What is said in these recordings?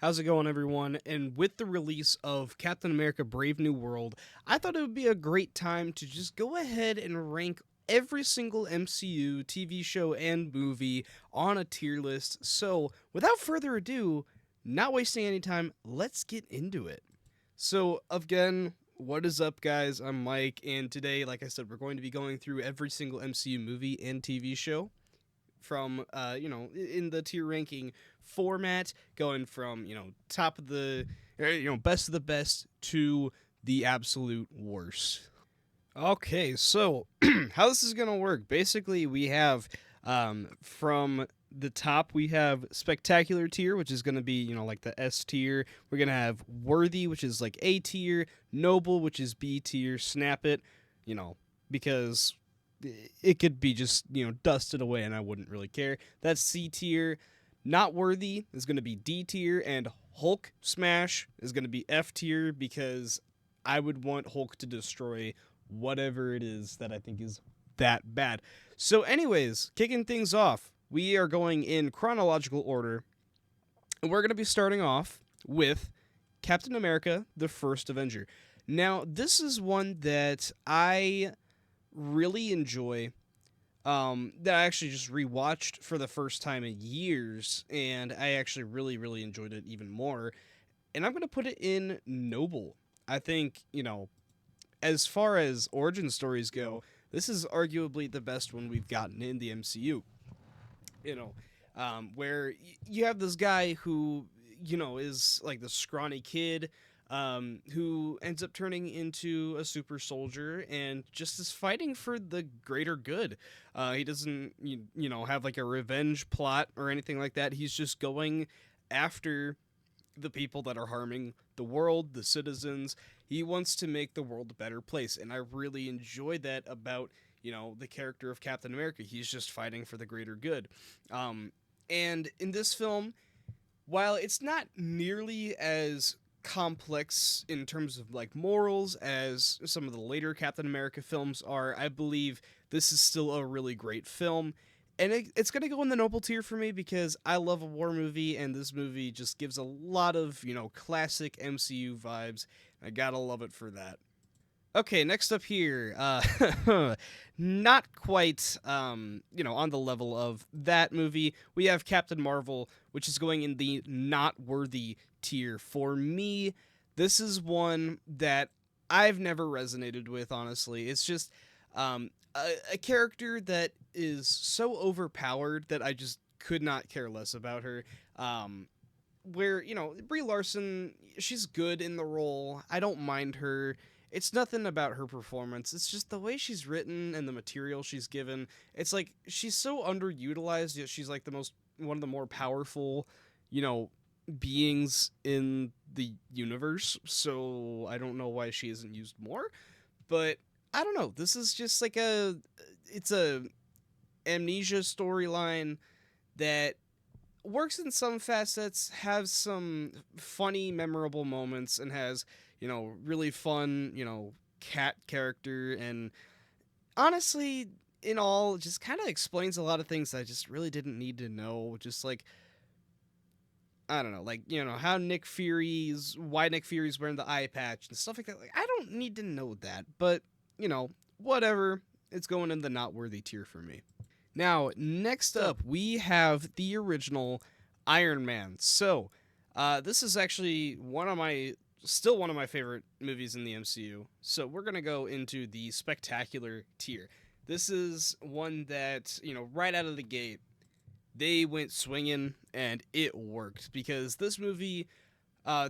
How's it going, everyone? And with the release of Captain America Brave New World, I thought it would be a great time to just go ahead and rank every single MCU TV show and movie on a tier list. So, without further ado, not wasting any time, let's get into it. So, again, what is up, guys? I'm Mike, and today, like I said, we're going to be going through every single MCU movie and TV show from in the tier ranking format, going from top of the best of the best to the absolute worst. Okay, so how this is gonna work? Basically, we have from the top we have spectacular tier, which is gonna be like the S tier. We're gonna have worthy, which is like A tier, noble, which is B tier, snap it, you know, because it could be just dusted away and I wouldn't really care. That's C tier. Not worthy is going to be D tier, and Hulk smash is going to be F tier because I would want Hulk to destroy whatever it is that I think is that bad. So, anyways, kicking things off, we are going in chronological order, and we're going to be starting off with Captain America: The First Avenger. Now, this is one that I really enjoy, that I actually just rewatched for the first time in years, and I actually really enjoyed it even more. And I'm gonna put it in noble. I think as far as origin stories go, this is arguably the best one we've gotten in the MCU. You know, where you have this guy who is like the scrawny kid, who ends up turning into a super soldier and just is fighting for the greater good. He doesn't, have like a revenge plot or anything like that. He's just going after the people that are harming the world, the citizens. He wants to make the world a better place, and I really enjoy that about the character of Captain America. He's just fighting for the greater good. And in this film, while it's not nearly as complex in terms of like morals as some of the later Captain America films are, I believe this is still a really great film. And it's going to go in the noble tier for me because I love a war movie, and this movie just gives a lot of, classic MCU vibes. I gotta love it for that. Okay, next up here, not quite, on the level of that movie. We have Captain Marvel, which is going in the not worthy tier. For me, this is one that I've never resonated with, honestly. It's just a character that is so overpowered that I just could not care less about her. Where, Brie Larson, she's good in the role. I don't mind her. It's nothing about her performance. It's just the way she's written and the material she's given. It's like she's so underutilized, yet she's like one of the more powerful, you know, beings in the universe. So I don't know why she isn't used more. But I don't know. This is just like it's a amnesia storyline that works in some facets, has some funny, memorable moments, and has, really fun, cat character. And honestly, in all, just kind of explains a lot of things I just really didn't need to know. Just like, I don't know, like, why Nick Fury's wearing the eye patch and stuff like that. Like, I don't need to know that, but, whatever. It's going in the not worthy tier for me. Now, next up, we have the original Iron Man. So, this is actually still one of my favorite movies in the MCU. So, we're going to go into the spectacular tier. This is one that, right out of the gate, they went swinging and it worked because this movie,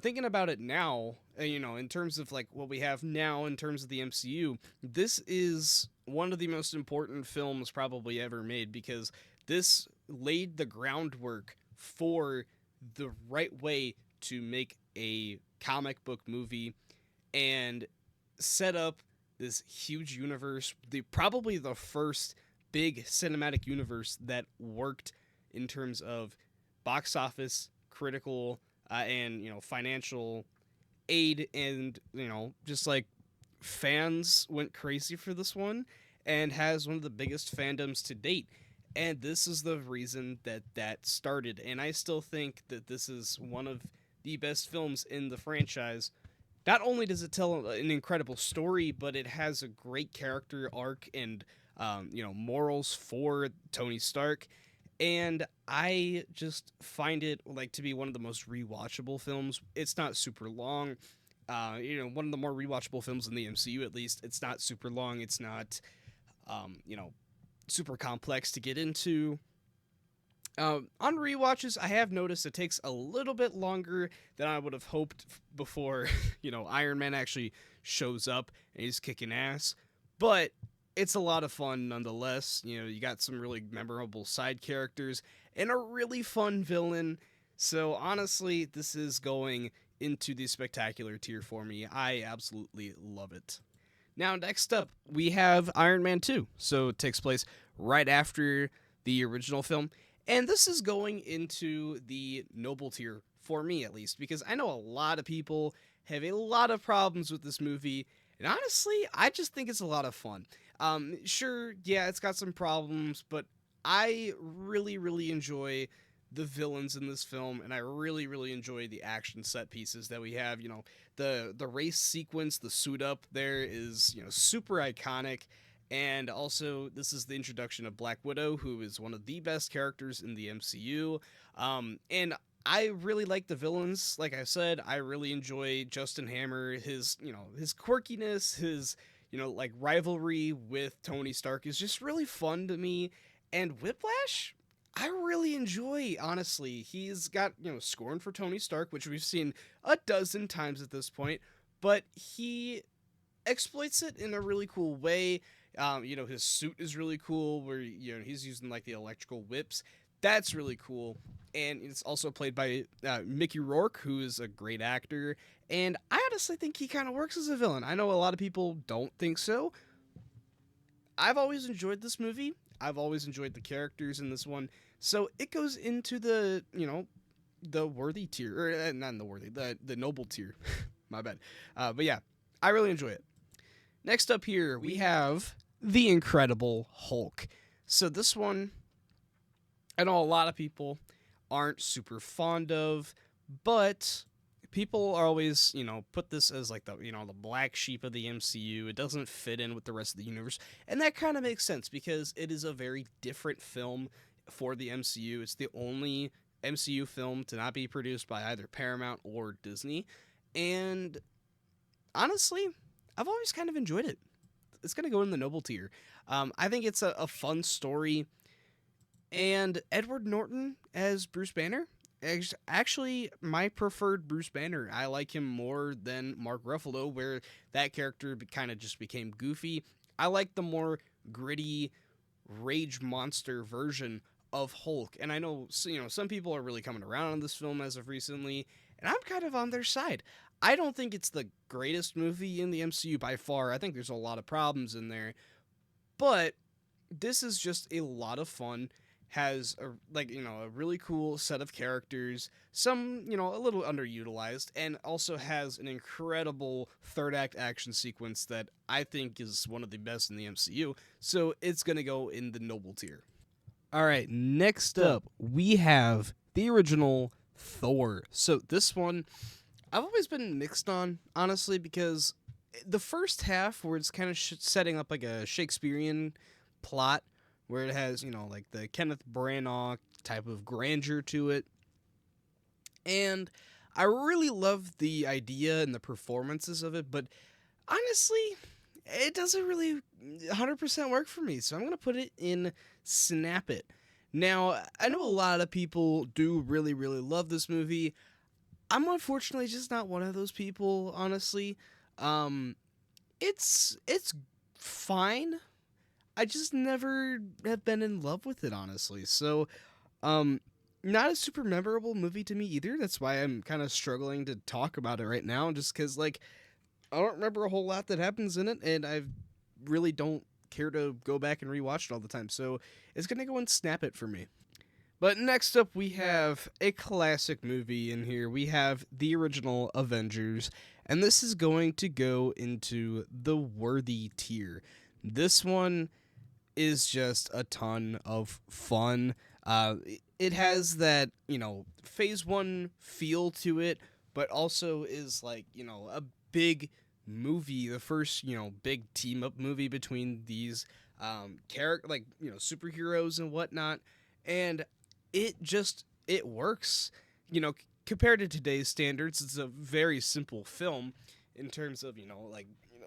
thinking about it now, in terms of like what we have now in terms of the MCU, this is one of the most important films probably ever made because this laid the groundwork for the right way to make a comic book movie and set up this huge universe, probably the first big cinematic universe that worked in terms of box office, critical, and financial aid, and just like fans went crazy for this one, and has one of the biggest fandoms to date. And this is the reason that started. And I still think that this is one of the best films in the franchise. Not only does it tell an incredible story, but it has a great character arc and morals for Tony Stark. And I just find it like to be one of the most rewatchable films. It's not super long. One of the more rewatchable films in the MCU, at least. It's not super long. It's not, super complex to get into. On rewatches, I have noticed it takes a little bit longer than I would have hoped before, Iron Man actually shows up and he's kicking ass. But it's a lot of fun nonetheless. You got some really memorable side characters and a really fun villain. So honestly, this is going into the spectacular tier for me. I absolutely love it. Now, next up, we have Iron Man 2. So it takes place right after the original film. And this is going into the noble tier, for me at least, because I know a lot of people have a lot of problems with this movie. And honestly, I just think it's a lot of fun. Sure, yeah, it's got some problems, but I really, really enjoy the villains in this film, and I really, really enjoy the action set pieces that we have. The race sequence, the suit up there is super iconic. And also, this is the introduction of Black Widow, who is one of the best characters in the MCU. And I really like the villains. Like I said, I really enjoy Justin Hammer. His quirkiness, his like rivalry with Tony Stark is just really fun to me. And Whiplash, I really enjoy, honestly. He's got, scorn for Tony Stark, which we've seen a dozen times at this point, but he exploits it in a really cool way. His suit is really cool, where he's using like the electrical whips. That's really cool, and it's also played by Mickey Rourke, who is a great actor. And I honestly think he kind of works as a villain. I know a lot of people don't think so. I've always enjoyed this movie. I've always enjoyed the characters in this one, so it goes into the worthy tier, or not in the worthy, the noble tier. My bad. But yeah, I really enjoy it. Next up here, we have The Incredible Hulk. So this one, I know a lot of people aren't super fond of, but people are always, put this as like the black sheep of the MCU. It doesn't fit in with the rest of the universe. And that kind of makes sense because it is a very different film for the MCU. It's the only MCU film to not be produced by either Paramount or Disney. And honestly, I've always kind of enjoyed it. It's going to go in the noble tier. I think it's a fun story. And Edward Norton as Bruce Banner is actually my preferred Bruce Banner. I like him more than Mark Ruffalo, where that character kind of just became goofy. I like the more gritty rage monster version of Hulk. And I know, some people are really coming around on this film as of recently, and I'm kind of on their side. I don't think it's the greatest movie in the MCU by far. I think there's a lot of problems in there. But this is just a lot of fun. Has a really cool set of characters, some, a little underutilized, and also has an incredible third act action sequence that I think is one of the best in the MCU. So it's going to go in the noble tier. All right, next up, we have the original Thor. So this one, I've always been mixed on, honestly, because the first half, where it's kind of setting up like a Shakespearean plot, where it has, like the Kenneth Branagh type of grandeur to it. And I really love the idea and the performances of it, but honestly, it doesn't really 100% work for me. So I'm going to put it in Snap It. Now, I know a lot of people do really, really love this movie. I'm unfortunately just not one of those people, honestly. It's fine. I just never have been in love with it, honestly. So, not a super memorable movie to me either. That's why I'm kind of struggling to talk about it right now, just because, I don't remember a whole lot that happens in it, and I really don't care to go back and rewatch it all the time. So, it's going to go and Snap It for me. But next up, we have a classic movie in here. We have the original Avengers, and this is going to go into the worthy tier. This one is just a ton of fun. it has that, phase one feel to it, but also is like, a big movie, the first, big team up movie between these character like, superheroes and whatnot. And it works. Compared to today's standards, it's a very simple film in terms of,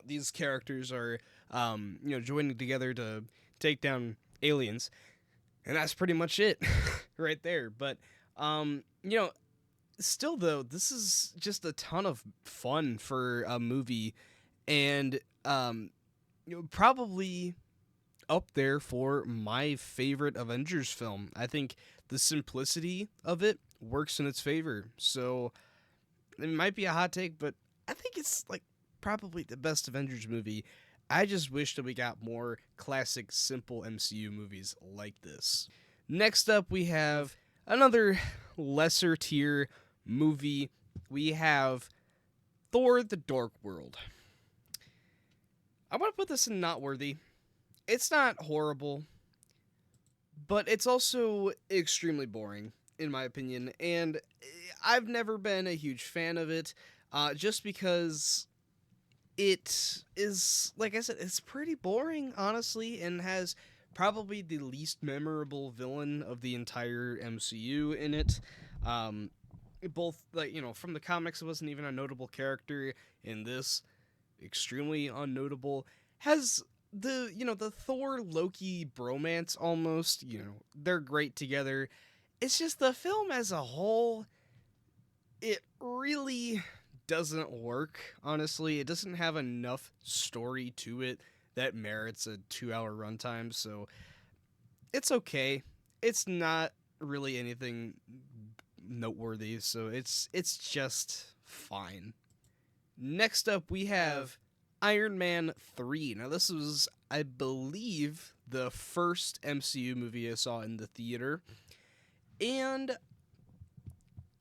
these characters are joining together to take down aliens, and that's pretty much it right there. But still though, this is just a ton of fun for a movie, and probably up there for my favorite Avengers film. I think the simplicity of it works in its favor. So it might be a hot take, but I think it's like probably the best Avengers movie. I just wish that we got more classic, simple MCU movies like this. Next up, we have another lesser tier movie. We have Thor: The Dark World. I want to put this in not worthy. It's not horrible, but it's also extremely boring, in my opinion, and I've never been a huge fan of it, just because it is, like I said, it's pretty boring, honestly, and has probably the least memorable villain of the entire MCU in it. Um, Both, like, from the comics, it wasn't even a notable character. In this, extremely unnotable. Has the Thor Loki bromance almost. They're great together. It's just the film as a whole, it really doesn't work, honestly. It doesn't have enough story to it that merits a 2-hour runtime, so it's okay. It's not really anything noteworthy, so it's just fine. Next up, we have Iron Man 3. Now, this was, I believe, the first MCU movie I saw in the theater. And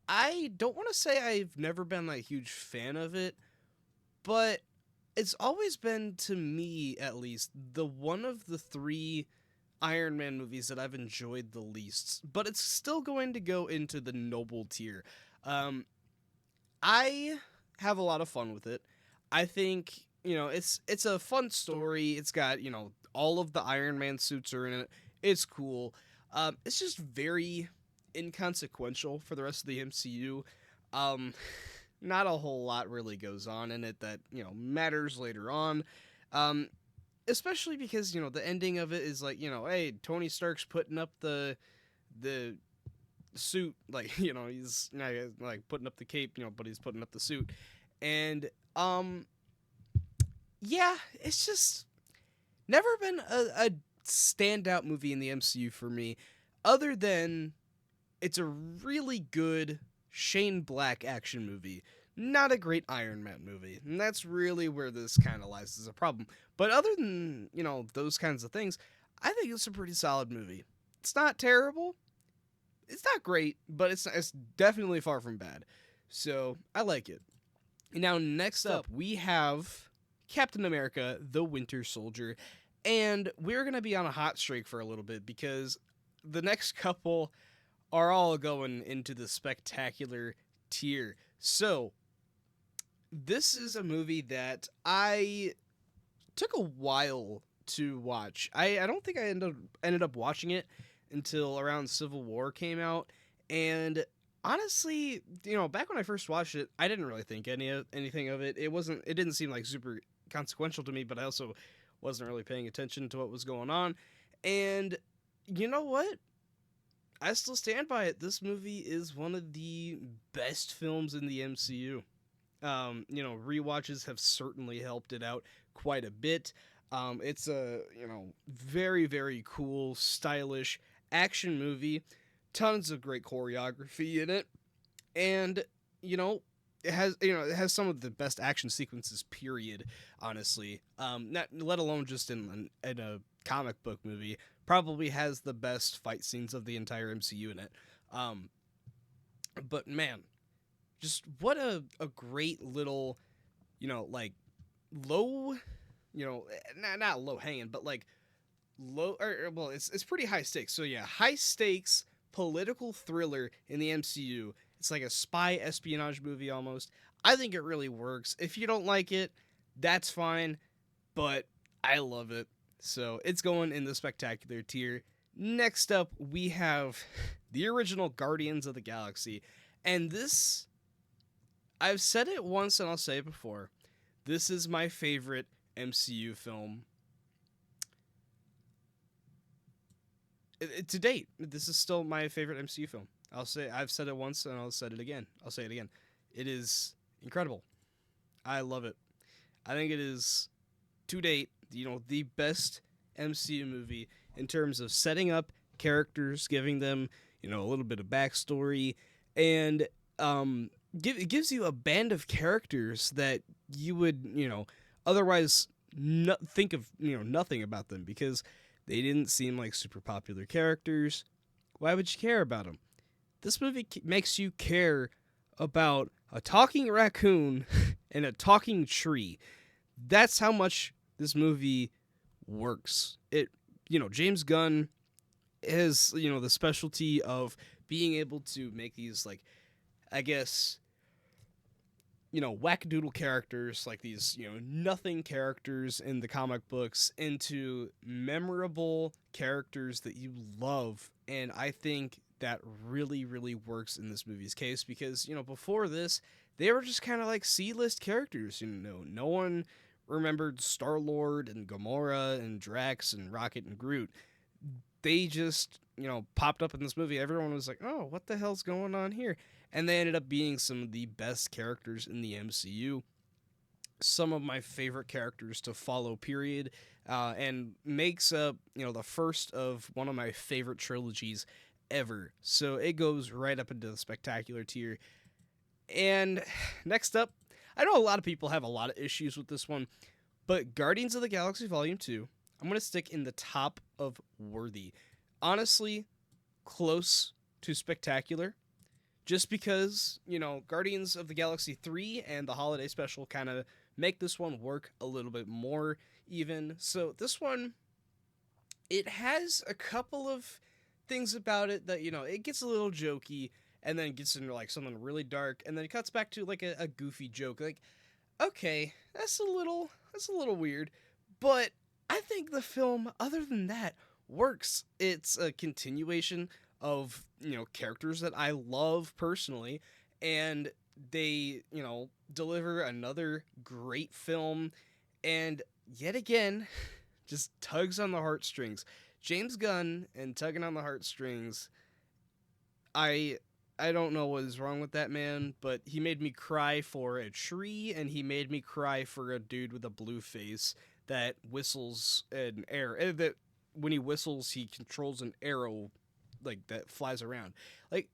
I don't want to say I've never been a huge fan of it, but it's always been, to me at least, the one of the three Iron Man movies that I've enjoyed the least. But it's still going to go into the noble tier. I have a lot of fun with it. I think it's a fun story. It's got all of the Iron Man suits are in it. It's cool. It's just very inconsequential for the rest of the MCU. Um, Not a whole lot really goes on in it that matters later on. Especially because the ending of it is like hey, Tony Stark's putting up the suit, like he's not like putting up the cape, but he's putting up the suit, and yeah, it's just never been a standout movie in the MCU for me, other than it's a really good Shane Black action movie. Not a great Iron Man movie. And that's really where this kind of lies as a problem. But other than, those kinds of things, I think it's a pretty solid movie. It's not terrible. It's not great, but it's definitely far from bad. So, I like it. Now, next up, we have Captain America, the Winter Soldier. And we're going to be on a hot streak for a little bit because the next couple are all going into the spectacular tier. So, this is a movie that I took a while to watch. I don't think I ended up watching it until around Civil War came out, and honestly, back when I first watched it, I didn't really think anything of it. It didn't seem like super consequential to me, but I also wasn't really paying attention to what was going on. And you know what? I still stand by it. This movie is one of the best films in the MCU. Rewatches have certainly helped it out quite a bit. It's a, very, very cool, stylish action movie. Tons of great choreography in it. And, it has some of the best action sequences, period, honestly. Not let alone just in a comic book movie. Probably has the best fight scenes of the entire MCU in it. But man, just what a great little, like low, not low hanging, but like low, well, it's pretty high stakes. So yeah, high stakes political thriller in the MCU. It's like a spy espionage movie almost. I think it really works. If you don't like it, that's fine, but I love it. So it's going in the spectacular tier. Next up, we have the original Guardians of the Galaxy. And this, I've said it once and I'll say it before. This is my favorite MCU film to date. This is still my favorite MCU film. I've said it once and I'll say it again. It is incredible. I love it. I think it is to date, the best MCU movie in terms of setting up characters, giving them, a little bit of backstory, and it gives you a band of characters that you would, otherwise think of, nothing about them because they didn't seem like super popular characters. Why would you care about them? This movie makes you care about a talking raccoon and a talking tree. That's how much this movie works. James Gunn has, the specialty of being able to make these, like, I guess, wackadoodle characters, like these, nothing characters in the comic books into memorable characters that you love. And I think that really, really works in this movie's case because, before this, they were just kind of like C-list characters. No one remembered Star-Lord and Gamora and Drax and Rocket and Groot. They just, popped up in this movie. Everyone was like, oh, what the hell's going on here? And they ended up being some of the best characters in the MCU. Some of my favorite characters to follow, period. And makes up, the first of one of my favorite trilogies ever. So it goes right up into the spectacular tier. And next up, I know a lot of people have a lot of issues with this one, but Guardians of the Galaxy Volume 2, I'm going to stick in the top of worthy. Honestly, close to spectacular. Just because, Guardians of the Galaxy 3 and the holiday special kind of make this one work a little bit more even. So this one, it has a couple of things about it that, it gets a little jokey and then gets into like something really dark and then it cuts back to like a goofy joke. Like, okay, that's a little weird, but I think the film, other than that, works. It's a continuation of, characters that I love personally, and they, deliver another great film, and yet again, just tugs on the heartstrings. James Gunn and tugging on the heartstrings, I don't know what is wrong with that man, but he made me cry for a tree, and he made me cry for a dude with a blue face that whistles an arrow. That when he whistles, he controls an arrow, like, that flies around. Like,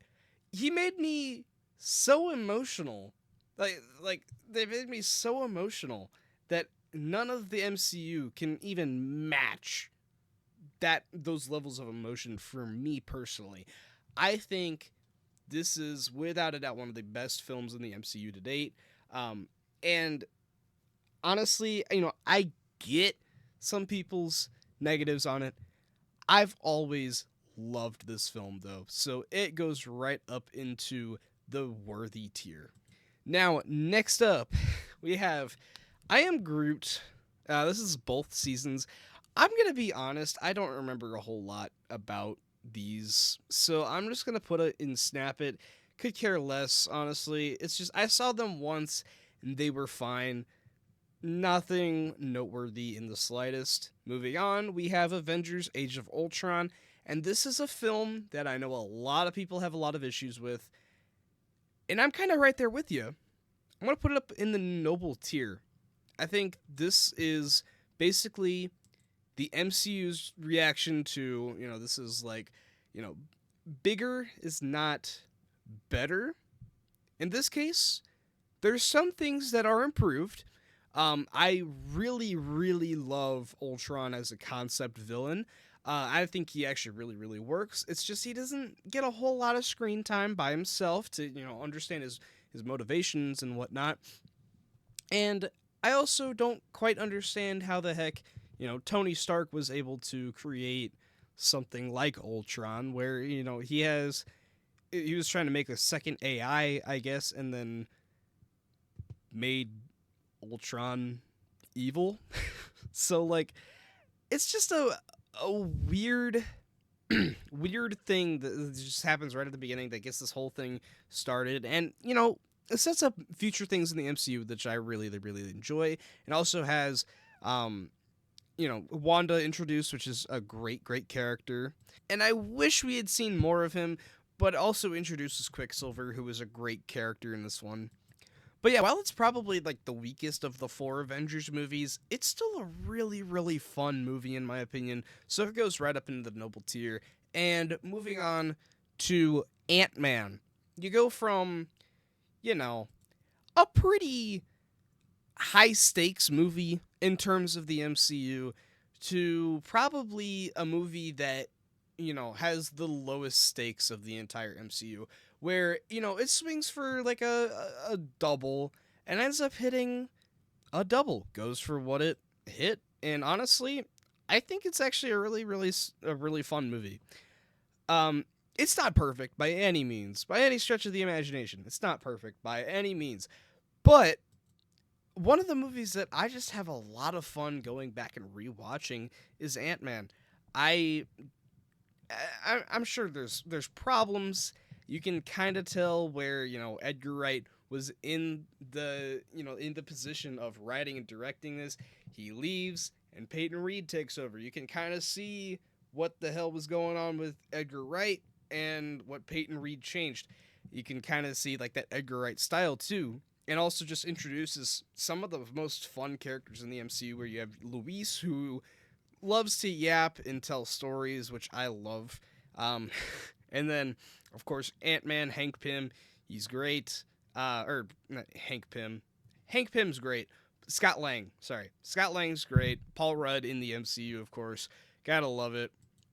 he made me so emotional. Like they made me so emotional that none of the MCU can even match those levels of emotion for me personally. I think this is without a doubt one of the best films in the MCU to date. And honestly, I get some people's negatives on it. I've always loved this film though, so it goes right up into the worthy tier. Now, next up, we have I Am Groot. This is both seasons. I'm going to be honest, I don't remember a whole lot about these, so I'm just going to put it in Snap It. Could care less, honestly. It's just, I saw them once, and they were fine. Nothing noteworthy in the slightest. Moving on, we have Avengers Age of Ultron, and this is a film that I know a lot of people have a lot of issues with, and I'm kind of right there with you. I'm going to put it up in the noble tier. I think this is basically the MCU's reaction to, this is like, bigger is not better. In this case, there's some things that are improved. I really, really love Ultron as a concept villain. I think he actually really, really works. It's just he doesn't get a whole lot of screen time by himself to, understand his motivations and whatnot. And I also don't quite understand how the heck, Tony Stark was able to create something like Ultron, where he was trying to make a second AI, I guess, and then made Ultron evil. So like, it's just a weird weird thing that just happens right at the beginning that gets this whole thing started, and it sets up future things in the MCU, which I really really enjoy. It also has Wanda introduced, which is a great character, and I wish we had seen more of him, but also introduces Quicksilver, who is a great character in this one. But yeah, while it's probably like the weakest of the four Avengers movies, it's still a really, really fun movie in my opinion. So it goes right up into the noble tier. And moving on to Ant-Man. You go from, you know, a pretty high stakes movie in terms of the MCU to probably a movie that, has the lowest stakes of the entire MCU, where, it swings for like a double and ends up hitting a double, goes for what it hit. And honestly, I think it's actually a really fun movie. It's not perfect by any means, by any stretch of the imagination. It's not perfect by any means. But one of the movies that I just have a lot of fun going back and rewatching is Ant-Man. I, I'm sure there's problems. You can kind of tell where Edgar Wright was in the position of writing and directing this. He leaves and Peyton Reed takes over. You can kind of see what the hell was going on with Edgar Wright and what Peyton Reed changed. You can kind of see like that Edgar Wright style too, and also just introduces some of the most fun characters in the MCU, where you have Luis, who loves to yap and tell stories, which I love. And then, of course, Ant-Man, Hank Pym, he's great. Or not Hank Pym. Hank Pym's great. Scott Lang, sorry. Scott Lang's great. Paul Rudd in the MCU, of course. Gotta love it.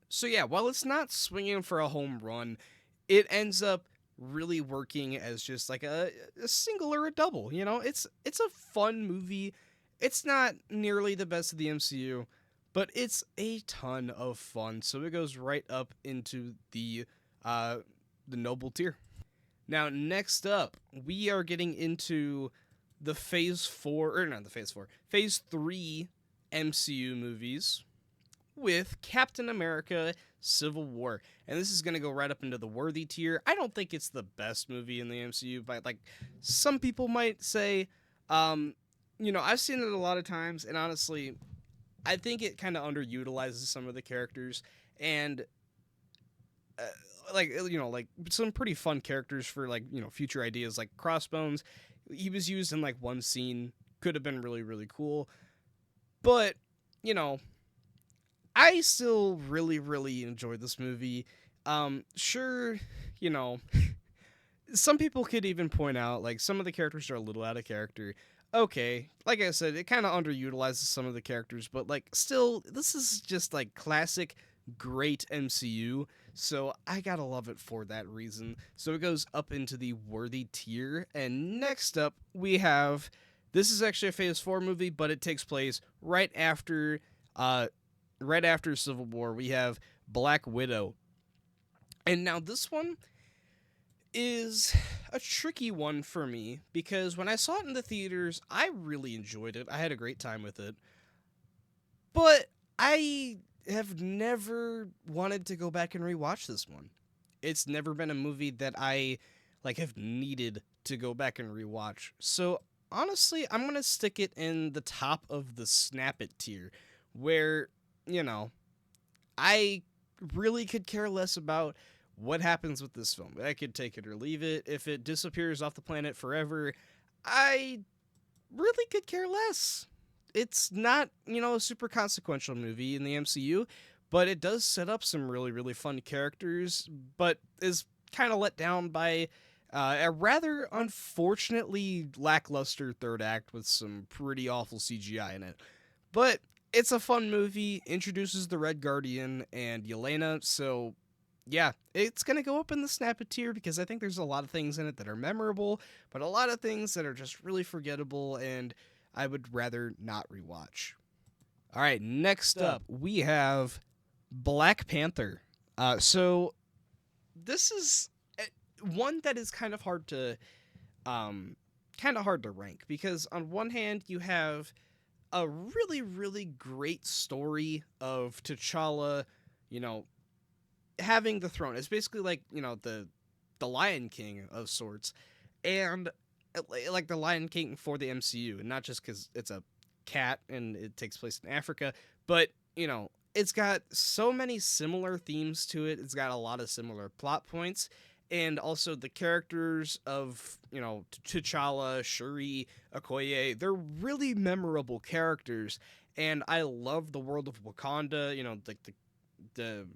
So yeah, while it's not swinging for a home run, it ends up really working as just like a single or a double. It's a fun movie. It's not nearly the best of the MCU, but it's a ton of fun. So it goes right up into the noble tier. Now, next up, we are getting into the Phase 4, or not the Phase 4, Phase 3 MCU movies with Captain America Civil War. And this is going to go right up into the worthy tier. I don't think it's the best movie in the MCU, but like some people might say, I've seen it a lot of times, and honestly, I think it kind of underutilizes some of the characters, and like some pretty fun characters for like future ideas, like Crossbones. He was used in like one scene, could have been really really cool, but I still really really enjoyed this movie. Sure, some people could even point out like some of the characters are a little out of character. Okay, like I said, it kind of underutilizes some of the characters, but like still, this is just like classic great MCU, so I gotta love it for that reason. So it goes up into the worthy tier, and next up we have, this is actually a Phase 4 movie, but it takes place right after Civil War. We have Black Widow, and now this one is a tricky one for me, because when I saw it in the theaters, I really enjoyed it. I had a great time with it. But I have never wanted to go back and rewatch this one. It's never been a movie that I have needed to go back and rewatch. So honestly, I'm going to stick it in the top of the Snap It tier, where, I really could care less about what happens with this film. I could take it or leave it. If it disappears off the planet forever, I really could care less. It's not, a super consequential movie in the MCU, but it does set up some really, really fun characters, but is kind of let down by a rather unfortunately lackluster third act with some pretty awful CGI in it. But it's a fun movie, introduces the Red Guardian and Yelena, so yeah, it's going to go up in the Snap It tier, because I think there's a lot of things in it that are memorable, but a lot of things that are just really forgettable, and I would rather not rewatch. All right, next up, we have Black Panther. So this is one that is um, kind of hard to rank because on one hand you have a really really great story of T'Challa, you know, having the throne. It's basically like the Lion King of sorts, and like the Lion King for the MCU, and not just because it's a cat and it takes place in Africa, but it's got so many similar themes to it. It's got a lot of similar plot points, and also the characters of T'Challa, Shuri, Okoye. They're really memorable characters, and I love the world of Wakanda. The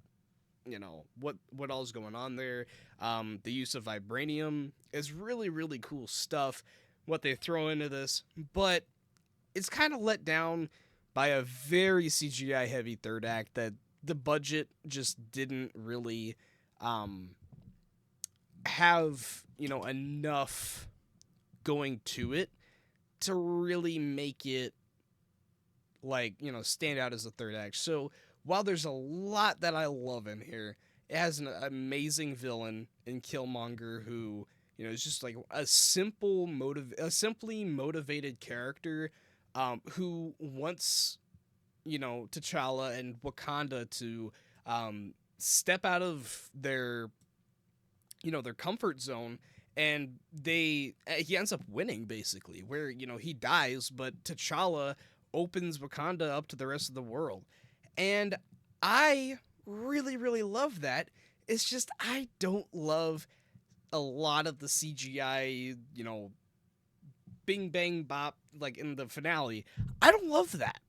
what all is going on there. The use of vibranium is really really cool stuff. What they throw into this, but it's kind of let down by a very CGI heavy third act that the budget just didn't really um, have enough going to it to really make it like stand out as a third act. So while there's a lot that I love in here, it has an amazing villain in Killmonger who is just like a simply motivated character who wants T'Challa and Wakanda to step out of their comfort zone, and he ends up winning basically, where he dies, but T'Challa opens Wakanda up to the rest of the world, and I really really love that. It's just I don't love a lot of the CGI, bing bang bop like in the finale. I don't love that,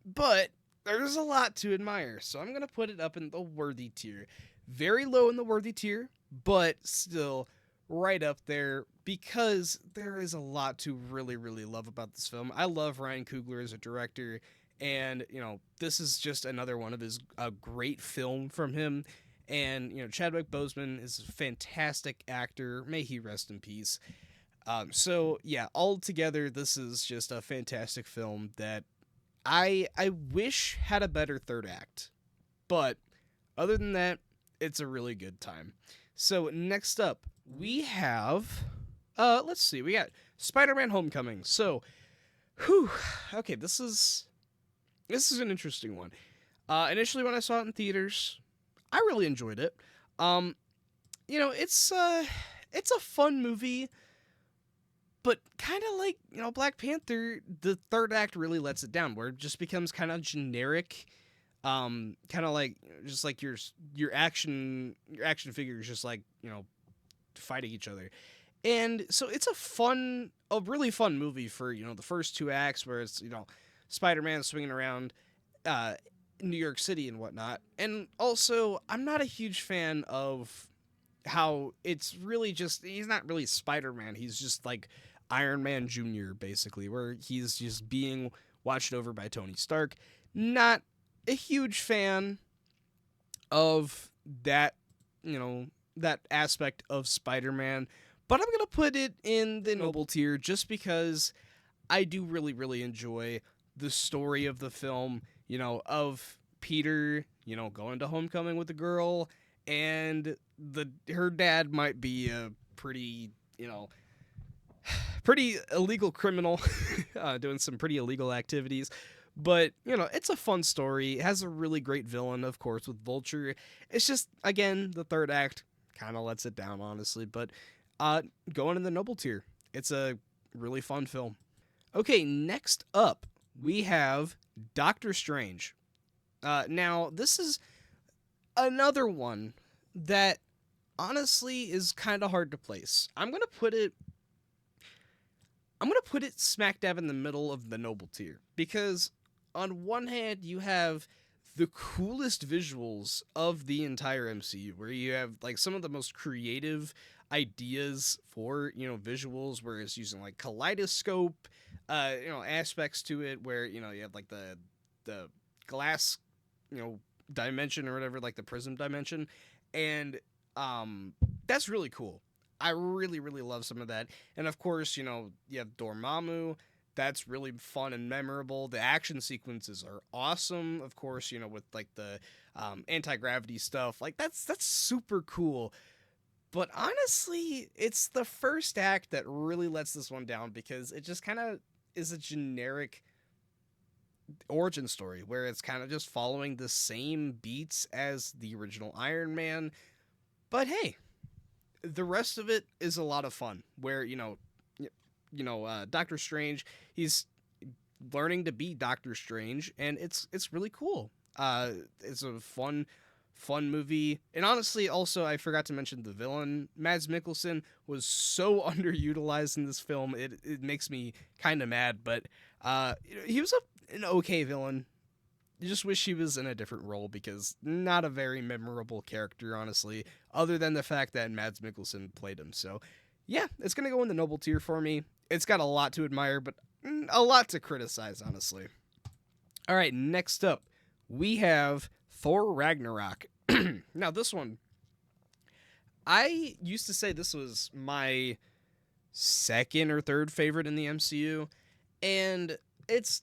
but there's a lot to admire, so I'm gonna put it up in the worthy tier. Very low in the worthy tier, but still right up there because there is a lot to really, really love about this film. I love Ryan Coogler as a director, and this is just another one of his a great film from him. And Chadwick Boseman is a fantastic actor. May he rest in peace. So yeah, altogether, this is just a fantastic film that I wish had a better third act, but other than that, it's a really good time. So next up, we have let's see, we got Spider-Man: Homecoming. So, whew, okay, this is an interesting one. Initially when I saw it in theaters, I really enjoyed it. Um, it's a fun movie, but kind of like Black Panther, the third act really lets it down, where it just becomes kind of generic, kind of like just like your action figures just like fighting each other. And so it's a really fun movie for the first two acts, where it's Spider-Man swinging around uh New York City and whatnot. And also, I'm not a huge fan of how it's really just he's not really Spider-Man. He's just like Iron Man Jr. basically, where he's just being watched over by Tony Stark. Not a huge fan of that, that aspect of Spider-Man, but I'm going to put it in the noble tier just because I do really really enjoy the story of the film, of Peter, going to homecoming with the girl, and her dad might be a pretty illegal criminal, doing some pretty illegal activities. But it's a fun story. It has a really great villain, of course, with Vulture. It's just again the third act kind of lets it down, honestly. But going in the noble tier, it's a really fun film. Okay, next up we have Doctor Strange. Now this is another one that honestly is kind of hard to place. I'm gonna put it smack dab in the middle of the noble tier because on one hand you have the coolest visuals of the entire MCU, where you have like some of the most creative ideas for visuals, where it's using like kaleidoscope aspects to it, where you have like the glass dimension or whatever, like the prism dimension, and that's really cool. I really really love some of that. And of course you have Dormammu, that's really fun and memorable. The action sequences are awesome, of course, with like the anti-gravity stuff. Like that's super cool. But honestly, it's the first act that really lets this one down because it just kind of is a generic origin story where it's kind of just following the same beats as the original Iron Man. But hey, the rest of it is a lot of fun. Where Doctor Strange, he's learning to be Doctor Strange, and it's really cool. It's a fun movie. And honestly, also, I forgot to mention the villain. Mads Mikkelsen was so underutilized in this film. It makes me kind of mad, but he was an okay villain. You just wish he was in a different role because not a very memorable character, honestly, other than the fact that Mads Mikkelsen played him. So, yeah, it's going to go in the noble tier for me. It's got a lot to admire, but a lot to criticize, honestly. All right, next up, we have Thor Ragnarok. Now, this one, I used to say this was my second or third favorite in the MCU, and it's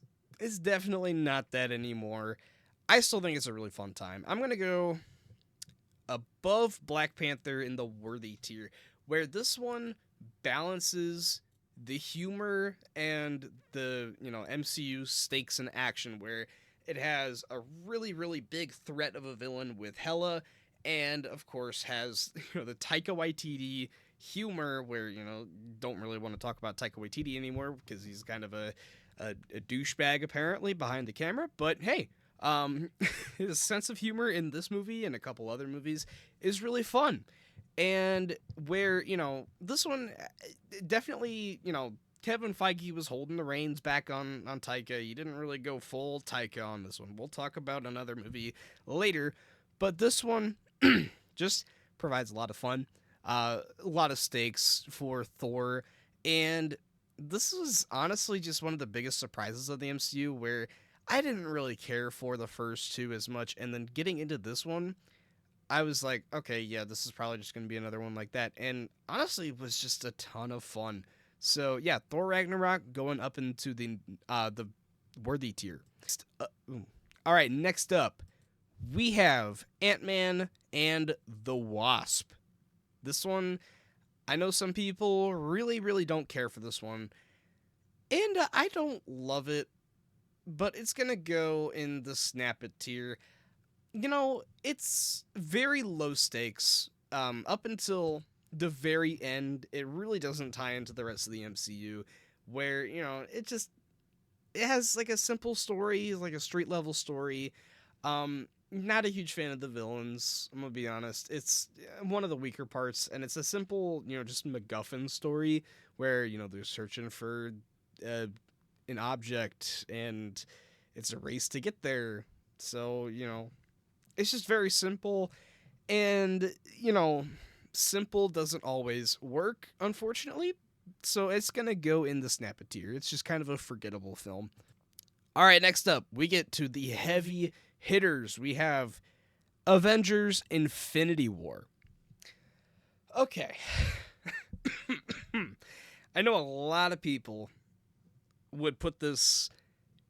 definitely not that anymore. I still think it's a really fun time. I'm going to go above Black Panther in the worthy tier, where this one balances the humor and the, MCU stakes and action, where it has a really, really big threat of a villain with Hela, and of course has the Taika Waititi humor, where don't really want to talk about Taika Waititi anymore because he's kind of a douchebag apparently behind the camera. But hey, his sense of humor in this movie and a couple other movies is really fun. And where, this one definitely, Kevin Feige was holding the reins back on Taika. He didn't really go full Taika on this one. We'll talk about another movie later. But this one just provides a lot of fun, a lot of stakes for Thor. And this was honestly just one of the biggest surprises of the MCU, where I didn't really care for the first two as much. And then getting into this one, I was like, okay, yeah, this is probably just going to be another one like that. And honestly, it was just a ton of fun. So yeah, Thor Ragnarok going up into the worthy tier. All right, next up, we have Ant-Man and the Wasp. This one, I know some people really, really don't care for this one. And I don't love it, but it's going to go in the snap it tier. It's very low stakes. Up until the very end, it really doesn't tie into the rest of the MCU, where, it has like a simple story, like a street level story. Not a huge fan of the villains, I'm gonna be honest. It's one of the weaker parts, and it's a simple, just MacGuffin story where, they're searching for an object, and it's a race to get there. So, it's just very simple, and, simple doesn't always work, unfortunately. So it's gonna go in the snap it tier. It's just kind of a forgettable film. All right, next up, we get to the heavy hitters. We have Avengers Infinity War. Okay. I know a lot of people would put this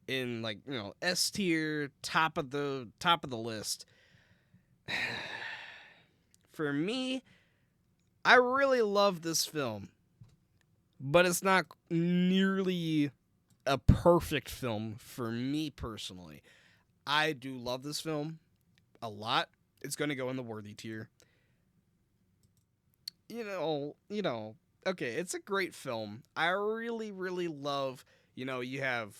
in S tier, top of the list. For me, I really love this film, but it's not nearly a perfect film for me personally. I do love this film a lot. It's going to go in the worthy tier. Okay, it's a great film. I really, really love, you have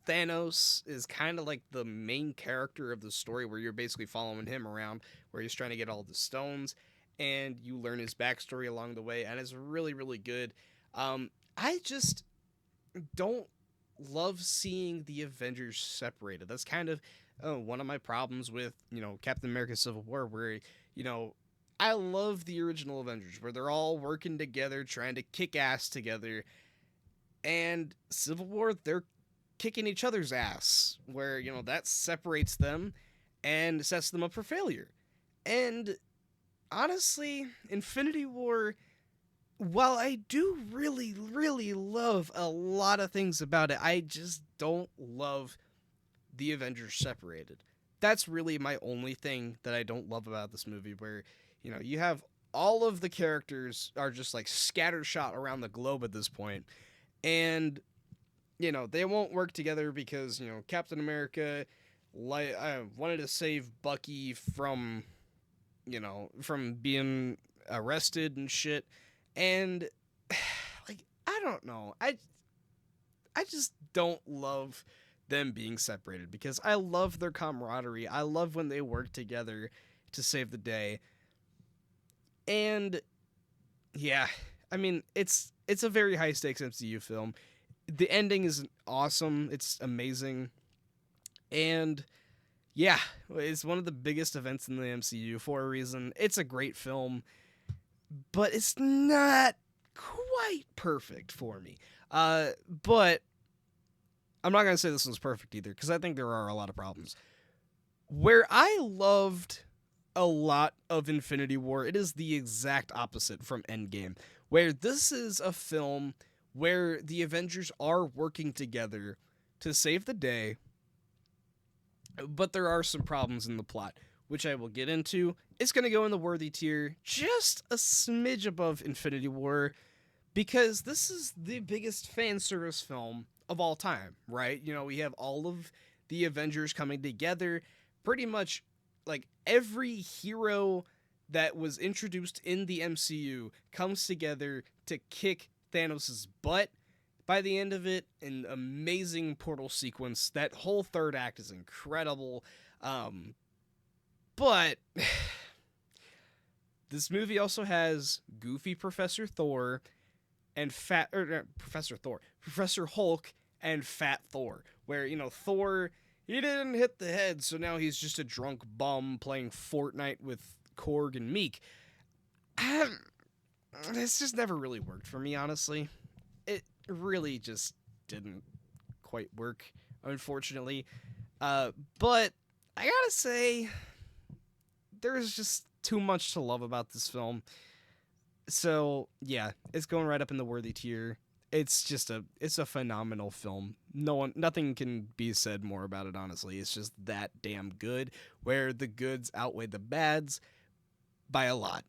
Thanos is kind of like the main character of the story, where you're basically following him around, where he's trying to get all the stones, and you learn his backstory along the way, and it's really, really good. I just don't love seeing the Avengers separated. That's kind of one of my problems with, Captain America Civil War, where, I love the original Avengers, where they're all working together, trying to kick ass together, and Civil War, they're kicking each other's ass, where, that separates them and sets them up for failure. And honestly, Infinity War while I do really, really love a lot of things about it, I just don't love the Avengers separated. That's really my only thing that I don't love about this movie, where, you have all of the characters are just like scattershot around the globe at this point, and, they won't work together because, Captain America wanted to save Bucky from being arrested and shit. And like, I don't know. I just don't love them being separated because I love their camaraderie. I love when they work together to save the day. And yeah, I mean, it's a very high stakes MCU film. The ending is awesome. It's amazing. And yeah, it's one of the biggest events in the MCU for a reason. It's a great film, but it's not quite perfect for me. But I'm not going to say this one's perfect either, because I think there are a lot of problems. Where I loved a lot of Infinity War, it is the exact opposite from Endgame, where this is a film where the Avengers are working together to save the day, but there are some problems in the plot, which I will get into. It's going to go in the worthy tier, just a smidge above Infinity War, because this is the biggest fan service film of all time, right? We have all of the Avengers coming together. Pretty much, like, every hero that was introduced in the MCU comes together to kick Thanos' butt. By the end of it, an amazing portal sequence. That whole third act is incredible. But this movie also has goofy Professor Thor and Professor Hulk and Fat Thor, where, Thor, he didn't hit the head, so now he's just a drunk bum playing Fortnite with Korg and Meek. This just never really worked for me, honestly. It really just didn't quite work, unfortunately. But I gotta say, there's just too much to love about this film. So yeah, it's going right up in the worthy tier. It's a phenomenal film. Nothing can be said more about it, honestly. It's just that damn good, where the goods outweigh the bads by a lot.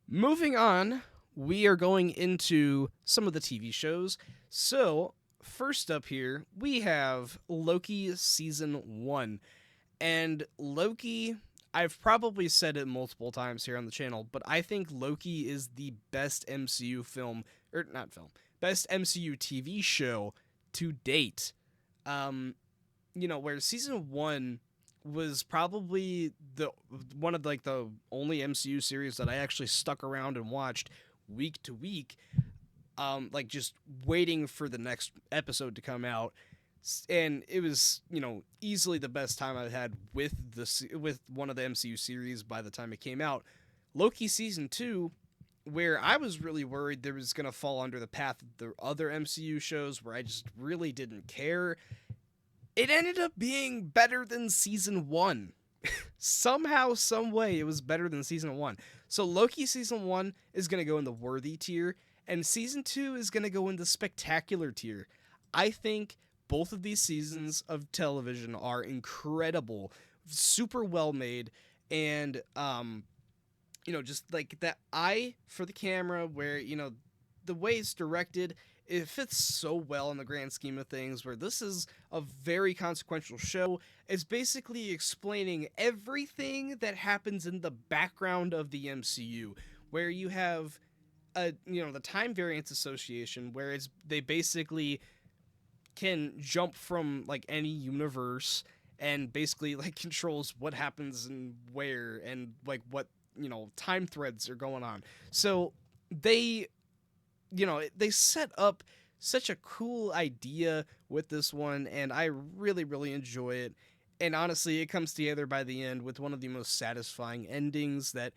Moving on, we are going into some of the TV shows. So, first up here, we have Loki Season 1. And Loki, I've probably said it multiple times here on the channel, but I think Loki is the best MCU film, or not film, best MCU TV show to date. Where Season 1 was probably one of like the only MCU series that I actually stuck around and watched week to week, like just waiting for the next episode to come out. And it was, easily the best time I've had with one of the MCU series by the time it came out. Loki Season 2, where I was really worried there was going to fall under the path of the other MCU shows where I just really didn't care, it ended up being better than Season 1. Somehow, some way, it was better than Season 1. So Loki Season 1 is going to go in the worthy tier, and Season 2 is going to go in the spectacular tier. I think both of these seasons of television are incredible, super well made, and, just like that eye for the camera where, the way it's directed, it fits so well in the grand scheme of things, where this is a very consequential show. It's basically explaining everything that happens in the background of the MCU, where you have the time variance association, where they basically can jump from like any universe and basically like controls what happens and where and like what time threads are going on. So they set up such a cool idea with this one, and I really, really enjoy it. And honestly, it comes together by the end with one of the most satisfying endings that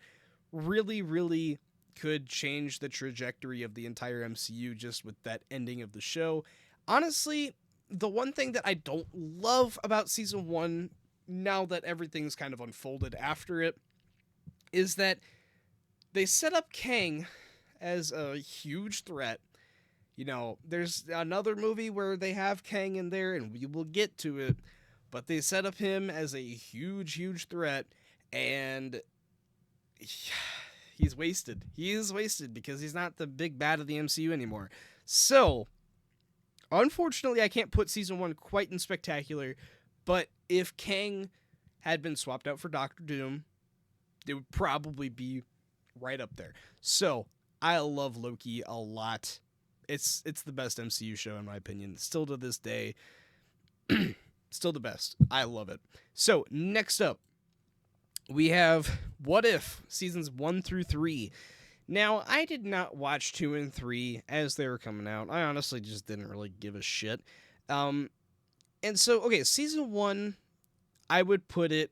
really, really could change the trajectory of the entire MCU just with that ending of the show. Honestly, the one thing that I don't love about Season 1, now that everything's kind of unfolded after it, is that they set up Kang as a huge threat. You know, there's another movie where they have Kang in there, and we will get to it, but they set up him as a huge, huge threat, and he's wasted. He is wasted because he's not the big bad of the MCU anymore. So, unfortunately, I can't put season 1 quite in spectacular, but if Kang had been swapped out for Doctor Doom, it would probably be right up there. So, I love Loki a lot. It's the best MCU show in my opinion. Still to this day, still the best. I love it. So, next up, we have What If seasons 1 through 3. Now, I did not watch 2 and 3 as they were coming out. I honestly just didn't really give a shit. And so, okay, season 1, I would put it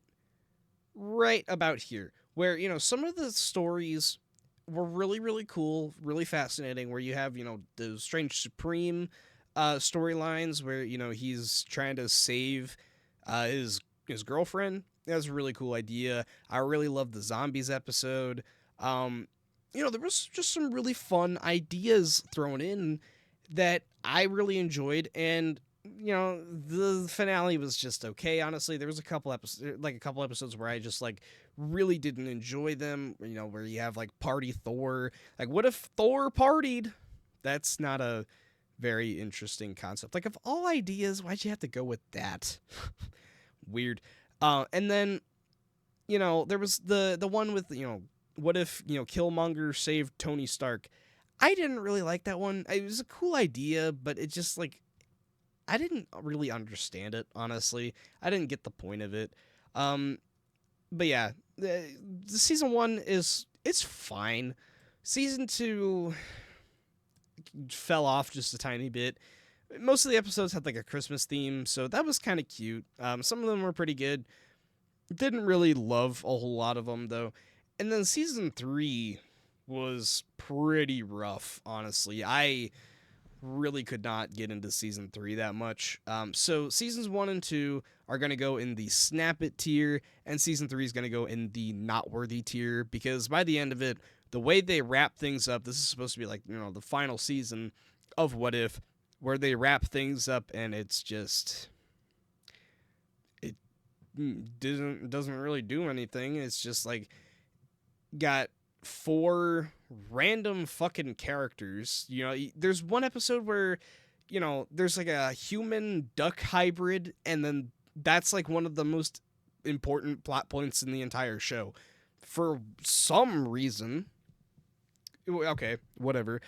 right about here, where, you know, some of the stories were really, really cool, really fascinating, where you have, you know, the Strange Supreme storylines where, you know, he's trying to save his girlfriend. That was a really cool idea. I really loved the zombies episode. You know, there was just some really fun ideas thrown in that I really enjoyed, and you know, the finale was just okay. Honestly, there was a couple episodes where I just like really didn't enjoy them. You know, where you have like Party Thor. Like, what if Thor partied? That's not a very interesting concept. Like, of all ideas, why'd you have to go with that? Weird. And then, you know, there was the one with, you know, what if, you know, Killmonger saved Tony Stark? I didn't really like that one. It was a cool idea, but it just like I didn't really understand it, honestly. I didn't get the point of it. But yeah, the season 1 it's fine. Season 2 fell off just a tiny bit. Most of the episodes had like a Christmas theme, so that was kind of cute. Some of them were pretty good. Didn't really love a whole lot of them though. And then season 3 was pretty rough, honestly. I really could not get into season 3 that much. So seasons 1 and 2 are going to go in the snap it tier, and season 3 is going to go in the not worthy tier, because by the end of it, the way they wrap things up, this is supposed to be like, you know, the final season of What If, where they wrap things up, and it's just, it doesn't really do anything. It's just like got 4 random fucking characters. You know, there's one episode where, you know, there's like a human duck hybrid, and then that's like one of the most important plot points in the entire show for some reason. Okay, whatever.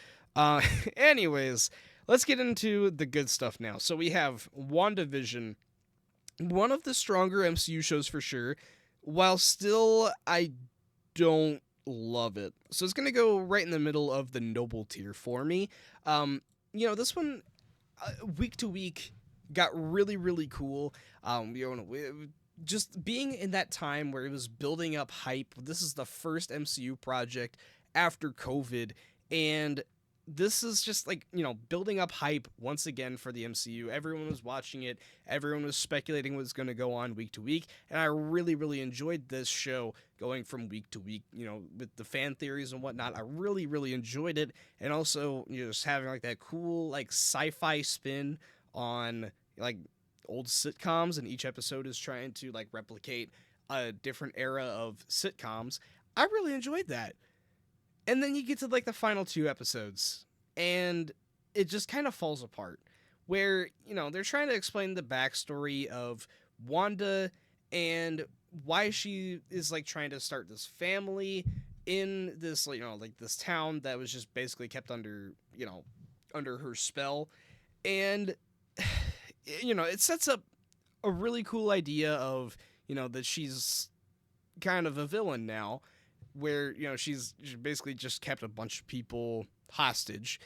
Anyways, let's get into the good stuff now. So we have WandaVision, one of the stronger MCU shows for sure, while still I don't love it. So it's going to go right in the middle of the noble tier for me. You know, this one, week to week, got really, really cool. You know, just being in that time where it was building up hype. This is the first MCU project after COVID, and this is just like, you know, building up hype once again for the MCU. Everyone was watching it. Everyone was speculating what's going to go on week to week. And I really, really enjoyed this show going from week to week, you know, with the fan theories and whatnot. I really, really enjoyed it. And also, you know, just having like that cool, like sci-fi spin on like old sitcoms. And each episode is trying to like replicate a different era of sitcoms. I really enjoyed that. And then you get to like the final 2 episodes, and it just kind of falls apart. Where, you know, they're trying to explain the backstory of Wanda and why she is like trying to start this family in this, you know, like this town that was just basically kept under, you know, under her spell. And, you know, it sets up a really cool idea of, you know, that she's kind of a villain now, where, you know, she's basically just kept a bunch of people hostage,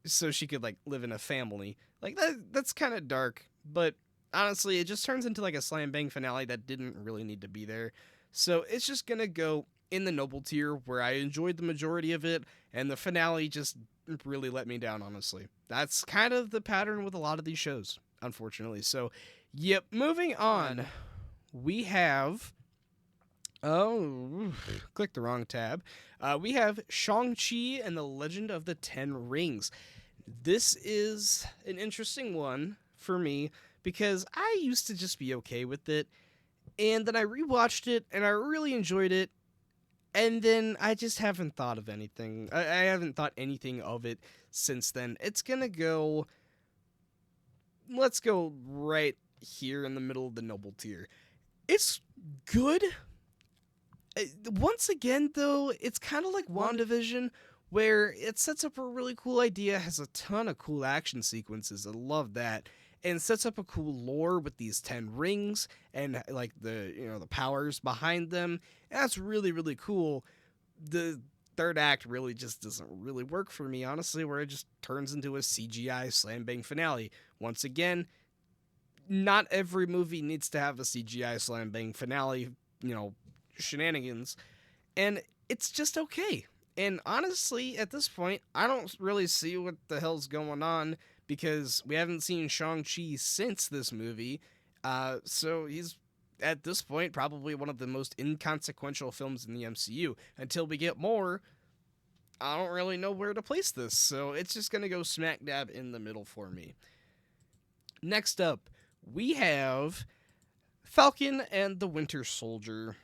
so she could like live in a family. Like that's kind of dark, but honestly, it just turns into like a slam bang finale that didn't really need to be there. So it's just gonna go in the noble tier, where I enjoyed the majority of it, and the finale just really let me down, honestly. That's kind of the pattern with a lot of these shows, unfortunately. So, yep, moving on, we have Oh, click the wrong tab. We have Shang-Chi and the Legend of the Ten Rings. This is an interesting one for me because I used to just be okay with it, and then I rewatched it and I really enjoyed it, and then I just haven't thought of anything. I haven't thought anything of it since then. It's gonna go. Let's go right here in the middle of the noble tier. It's good. Once again, though, it's kind of like WandaVision, where it sets up a really cool idea, has a ton of cool action sequences. I love that. And sets up a cool lore with these 10 rings and like the powers behind them. And that's really, really cool. The third act really just doesn't really work for me, honestly, where it just turns into a CGI slam bang finale. Once again, not every movie needs to have a CGI slam bang finale, you know, shenanigans, and it's just okay. And honestly, at this point, I don't really see what the hell's going on because we haven't seen Shang-Chi since this movie. So he's, at this point, probably one of the most inconsequential films in the MCU. Until we get more, I don't really know where to place this. So it's just going to go smack dab in the middle for me. Next up, we have Falcon and the Winter Soldier.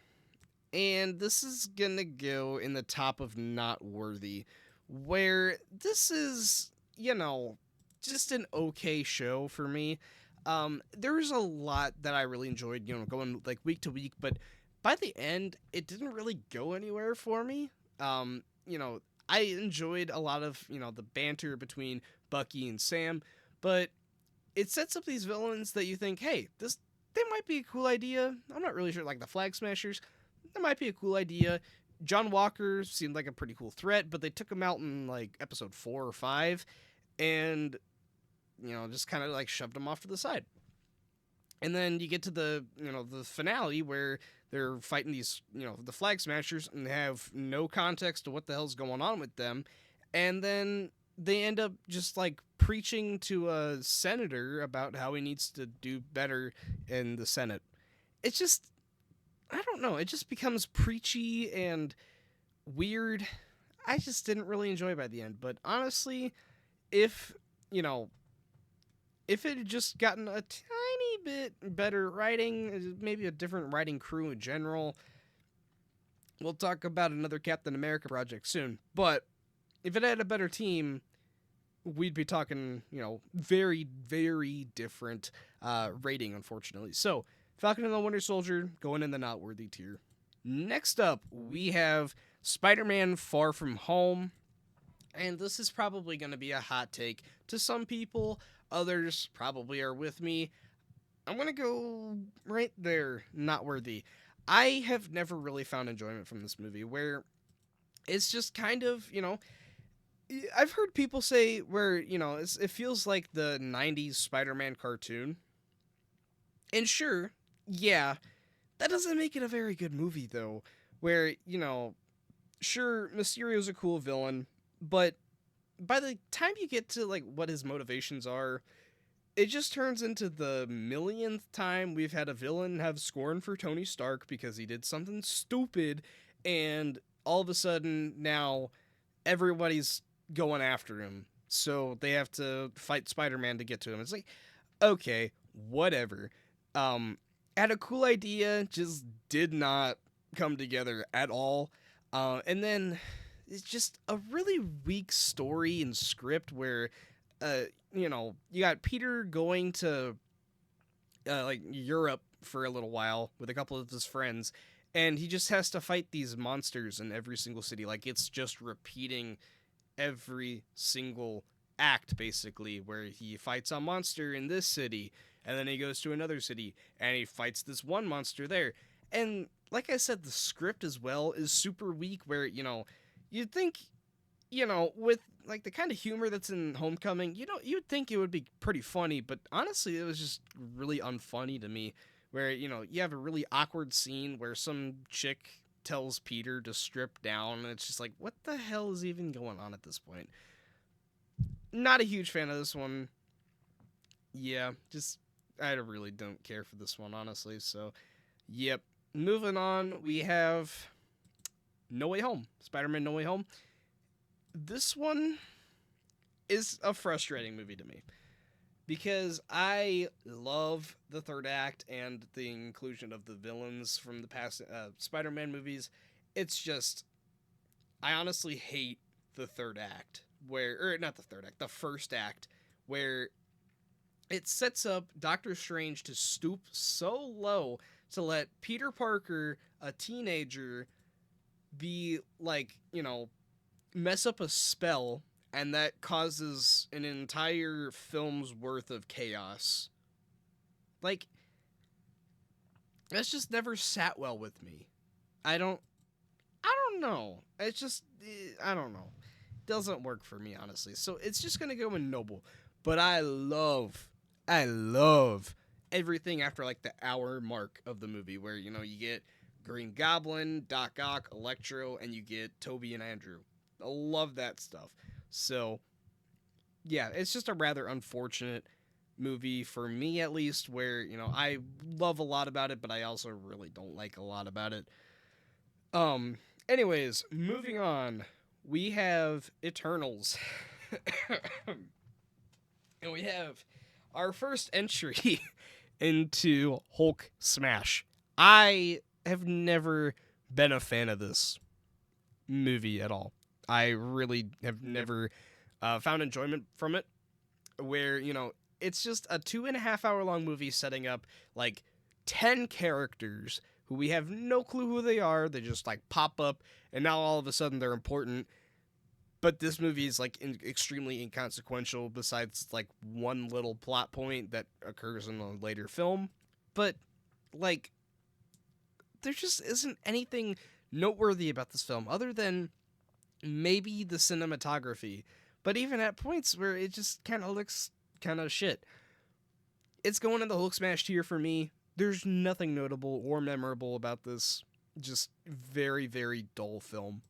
And this is gonna go in the top of not worthy, where this is, just an okay show for me. There's a lot that I really enjoyed, going like week to week, but by the end, it didn't really go anywhere for me. I enjoyed a lot of, the banter between Bucky and Sam, but it sets up these villains that you think, hey, they might be a cool idea. I'm not really sure, like the Flag Smashers. That might be a cool idea. John Walker seemed like a pretty cool threat, but they took him out in like episode 4 or 5 and just kind of like shoved him off to the side. And then you get to the finale where they're fighting these, the Flag Smashers and they have no context to what the hell's going on with them. And then they end up just like preaching to a senator about how he needs to do better in the Senate. It's just, I don't know. It just becomes preachy and weird. I just didn't really enjoy by the end. But honestly, if, if it had just gotten a tiny bit better writing, maybe a different writing crew in general, we'll talk about another Captain America project soon. But if it had a better team, we'd be talking, very, very different rating, unfortunately. So, Falcon and the Winter Soldier going in the not worthy tier. Next up, we have Spider-Man Far From Home. And this is probably going to be a hot take to some people. Others probably are with me. I'm going to go right there, not worthy. I have never really found enjoyment from this movie, where it's just kind of, I've heard people say where, it feels like the 90s Spider-Man cartoon. And sure, yeah, that doesn't make it a very good movie, though. Where, sure, Mysterio's a cool villain, but by the time you get to, like, what his motivations are, it just turns into the millionth time we've had a villain have scorn for Tony Stark because he did something stupid, and all of a sudden, now, everybody's going after him. So they have to fight Spider-Man to get to him. It's like, okay, whatever. Had a cool idea, just did not come together at all. And then it's just a really weak story and script where, you got Peter going to, like, Europe for a little while with a couple of his friends, and he just has to fight these monsters in every single city. Like, it's just repeating every single act, basically, where he fights a monster in this city, and then he goes to another city, and he fights this one monster there. And like I said, the script as well is super weak, where, you'd think, with, like, the kind of humor that's in Homecoming, you'd think it would be pretty funny, but honestly, it was just really unfunny to me, where, you have a really awkward scene where some chick tells Peter to strip down, and it's just like, what the hell is even going on at this point? Not a huge fan of this one. Yeah, just, I really don't care for this one, honestly, so, yep. moving on, we have No Way Home. Spider-Man No Way Home. This one is a frustrating movie to me because I love the third act and the inclusion of the villains from the past Spider-Man movies. It's just, I honestly hate the third act, or not the third act, the first act, where it sets up Doctor Strange to stoop so low to let Peter Parker, a teenager, be like, mess up a spell, and that causes an entire film's worth of chaos. Like, that's just never sat well with me. I don't know. It's just, I don't know. It doesn't work for me, honestly. So it's just gonna go in Noble. But I love everything after like the hour mark of the movie, where you get Green Goblin, Doc Ock, Electro, and you get Toby and Andrew. I love that stuff. So yeah, it's just a rather unfortunate movie for me, at least, where I love a lot about it, but I also really don't like a lot about it. Um. Anyways, moving on, we have Eternals, and we have our first entry into Hulk Smash. I have never been a fan of this movie at all. I really have never found enjoyment from it. Where it's just a 2.5 hour long movie setting up like 10 characters who we have no clue who they are. They just like pop up, and now all of a sudden they're important. But this movie is like extremely inconsequential, besides like one little plot point that occurs in a later film. But like, there just isn't anything noteworthy about this film other than maybe the cinematography. But even at points where it just kind of looks kind of shit. It's going in the Hulk Smash tier for me. There's nothing notable or memorable about this. Just very, very dull film.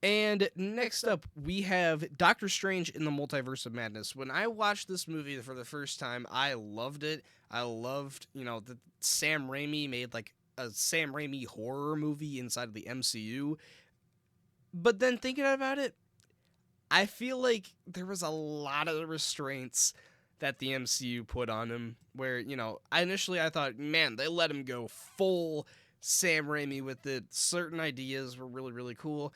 And next up, we have Doctor Strange in the Multiverse of Madness. When I watched this movie for the first time, I loved it. I loved, that Sam Raimi made like a Sam Raimi horror movie inside of the MCU. But then thinking about it, I feel like there was a lot of restraints that the MCU put on him, where, I thought, man, they let him go full Sam Raimi with it. Certain ideas were really, really cool.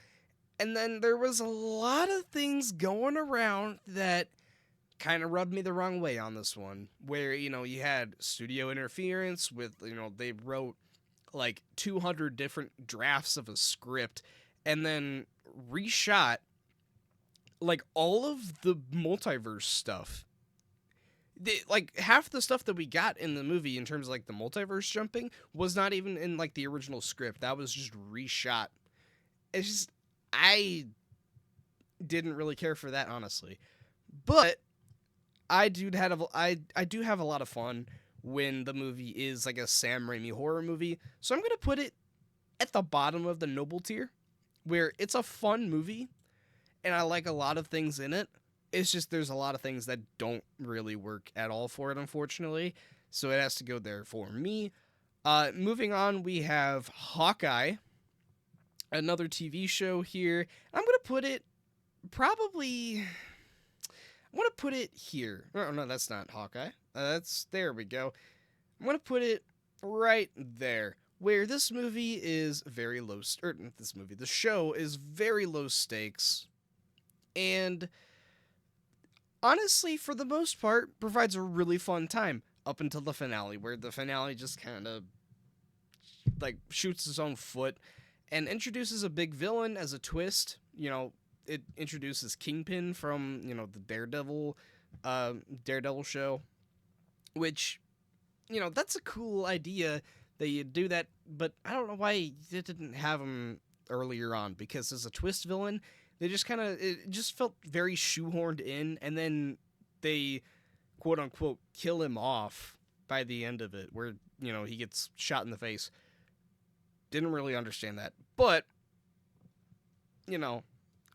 And then there was a lot of things going around that kind of rubbed me the wrong way on this one, where, you had studio interference with, they wrote like 200 different drafts of a script and then reshot like all of the multiverse stuff. Like half the stuff that we got in the movie in terms of like the multiverse jumping was not even in like the original script. That was just reshot. It's just, I didn't really care for that, honestly. But I do have a lot of fun when the movie is like a Sam Raimi horror movie. So I'm gonna put it at the bottom of the noble tier, where it's a fun movie and I like a lot of things in it. It's just there's a lot of things that don't really work at all for it, unfortunately. So it has to go there for me. Moving on, we have Hawkeye, another TV show here. I'm going to put it probably... I'm going to put it here. Oh, no, that's not Hawkeye. There we go. I'm going to put it right there, where this movie is very low... not this movie. The show is very low stakes. And honestly, for the most part, provides a really fun time up until the finale, where the finale just kind of like shoots its own foot and introduces a big villain as a twist. It introduces Kingpin from, the Daredevil show, which, that's a cool idea that you do that, but I don't know why you didn't have him earlier on, because as a twist villain, they just it just felt very shoehorned in, and then they, quote unquote, kill him off by the end of it, where, he gets shot in the face. Didn't really understand that, but,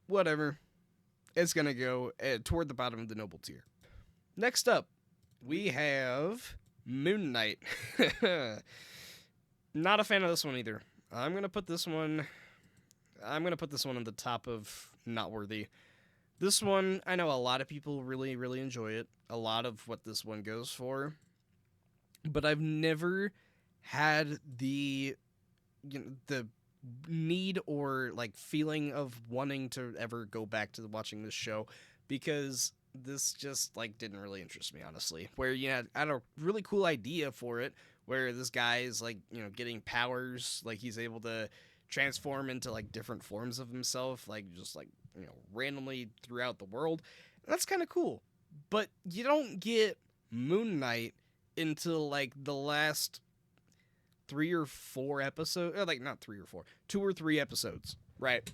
whatever. It's gonna go toward the bottom of the noble tier. Next up, we have Moon Knight. Not a fan of this one either. I'm gonna put this one. I'm gonna put this one on the top of not worthy. This one, I know a lot of people really, really enjoy it. A lot of what this one goes for, but I've never had the need or like feeling of wanting to ever go back to watching this show because this just like didn't really interest me honestly. Where I had a really cool idea for it, where this guy is like getting powers, like he's able to transform into like different forms of himself, like just like randomly throughout the world. And that's kind of cool, but you don't get Moon Knight until like the last 3 or 4 episodes, like not 3 or 4, 2 or 3 episodes, right?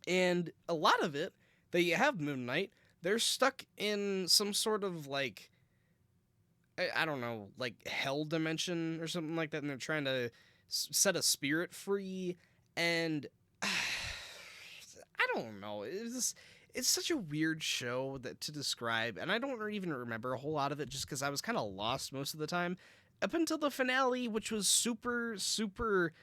And a lot of it that you have Moon Knight, they're stuck in some sort of like I don't know, like hell dimension or something like that, and they're trying to set a spirit free, and I don't know. It's such a weird show that to describe, and I don't even remember a whole lot of it just because I was kind of lost most of the time up until the finale, which was super super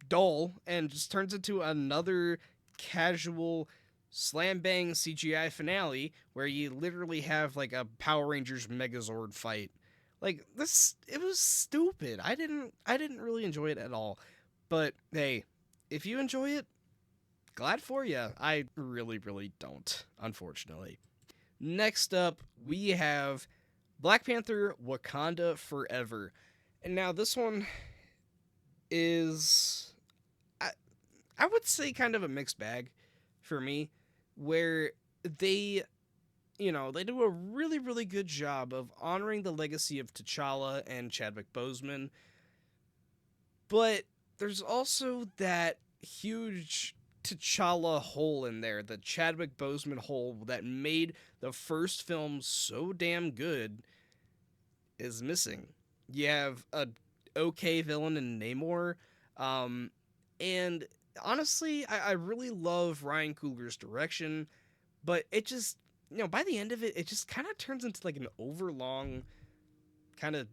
dull and just turns into another casual slam bang CGI finale where you literally have like a Power Rangers Megazord fight. Like this, it was stupid. I didn't really enjoy it at all. But hey, if you enjoy it, glad for you. I really really don't, unfortunately. Next up, we have Black Panther: Wakanda Forever. And now this one is I would say kind of a mixed bag for me, where they they do a really really good job of honoring the legacy of T'Challa and Chadwick Boseman, but there's also that huge T'Challa hole in there, the Chadwick Boseman hole that made the first film so damn good is missing. You have a okay villain in Namor, and honestly, I really love Ryan Coogler's direction, but it just, by the end of it, it just kind of turns into like an overlong, kind of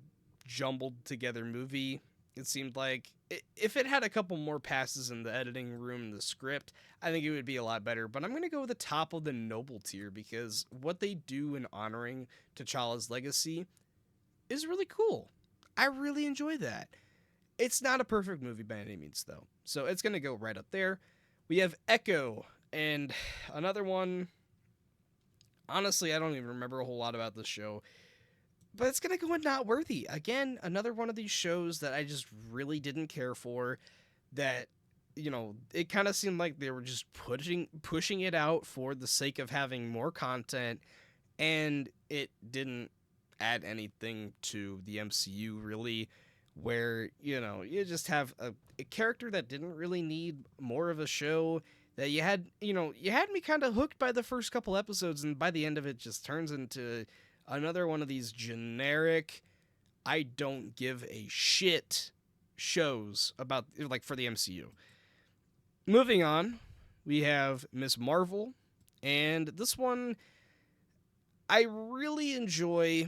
jumbled together movie. It seemed like if it had a couple more passes in the editing room and the script, I think it would be a lot better. But I'm going to go with the top of the noble tier because what they do in honoring T'Challa's legacy is really cool. I really enjoy that. It's not a perfect movie by any means, though. So it's going to go right up there. We have Echo, and another one. Honestly, I don't even remember a whole lot about this show. But it's going to go in Not Worthy. Again, another one of these shows that I just really didn't care for. That, it kind of seemed like they were just pushing it out for the sake of having more content. And it didn't add anything to the MCU, really. Where you just have a character that didn't really need more of a show, that you had me kind of hooked by the first couple episodes, and by the end of it just turns into another one of these generic I don't give a shit shows about, like, for the MCU. Moving on, we have Miss Marvel, and this one I really enjoy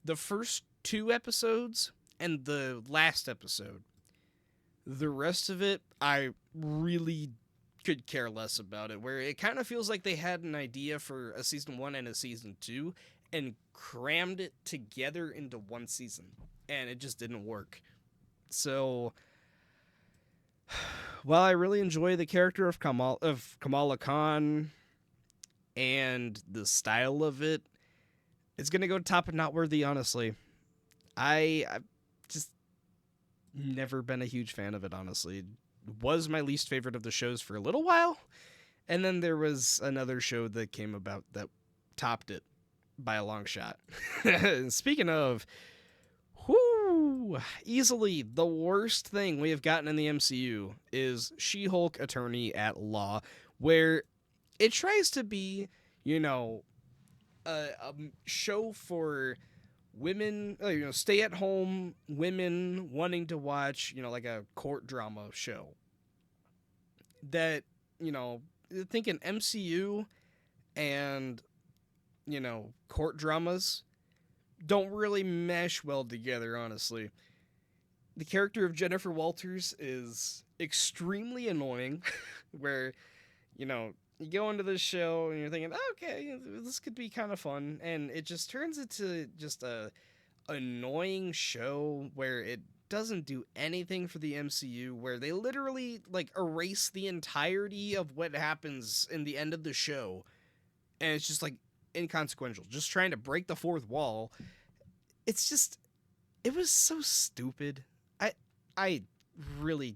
the first 2 episodes and the last episode. The rest of it, I really could care less about it, where it kind of feels like they had an idea for a season 1 and a season 2 and crammed it together into one season, and it just didn't work. So, while I really enjoy the character of Kamala Khan and the style of it, it's gonna go top of Not Worthy, honestly. I've just never been a huge fan of it, honestly. It was my least favorite of the shows for a little while, and then there was another show that came about that topped it by a long shot. Speaking of, easily the worst thing we have gotten in the MCU is She-Hulk Attorney at Law, where it tries to be, a show for women, stay-at-home women wanting to watch, like a court drama show. That, thinking MCU and, court dramas don't really mesh well together, honestly. The character of Jennifer Walters is extremely annoying, where, you go into this show and you're thinking, okay, this could be kind of fun, and it just turns into just a annoying show where it doesn't do anything for the MCU, where they literally like erase the entirety of what happens in the end of the show, and it's just like inconsequential, just trying to break the fourth wall. It's just, it was so stupid. I really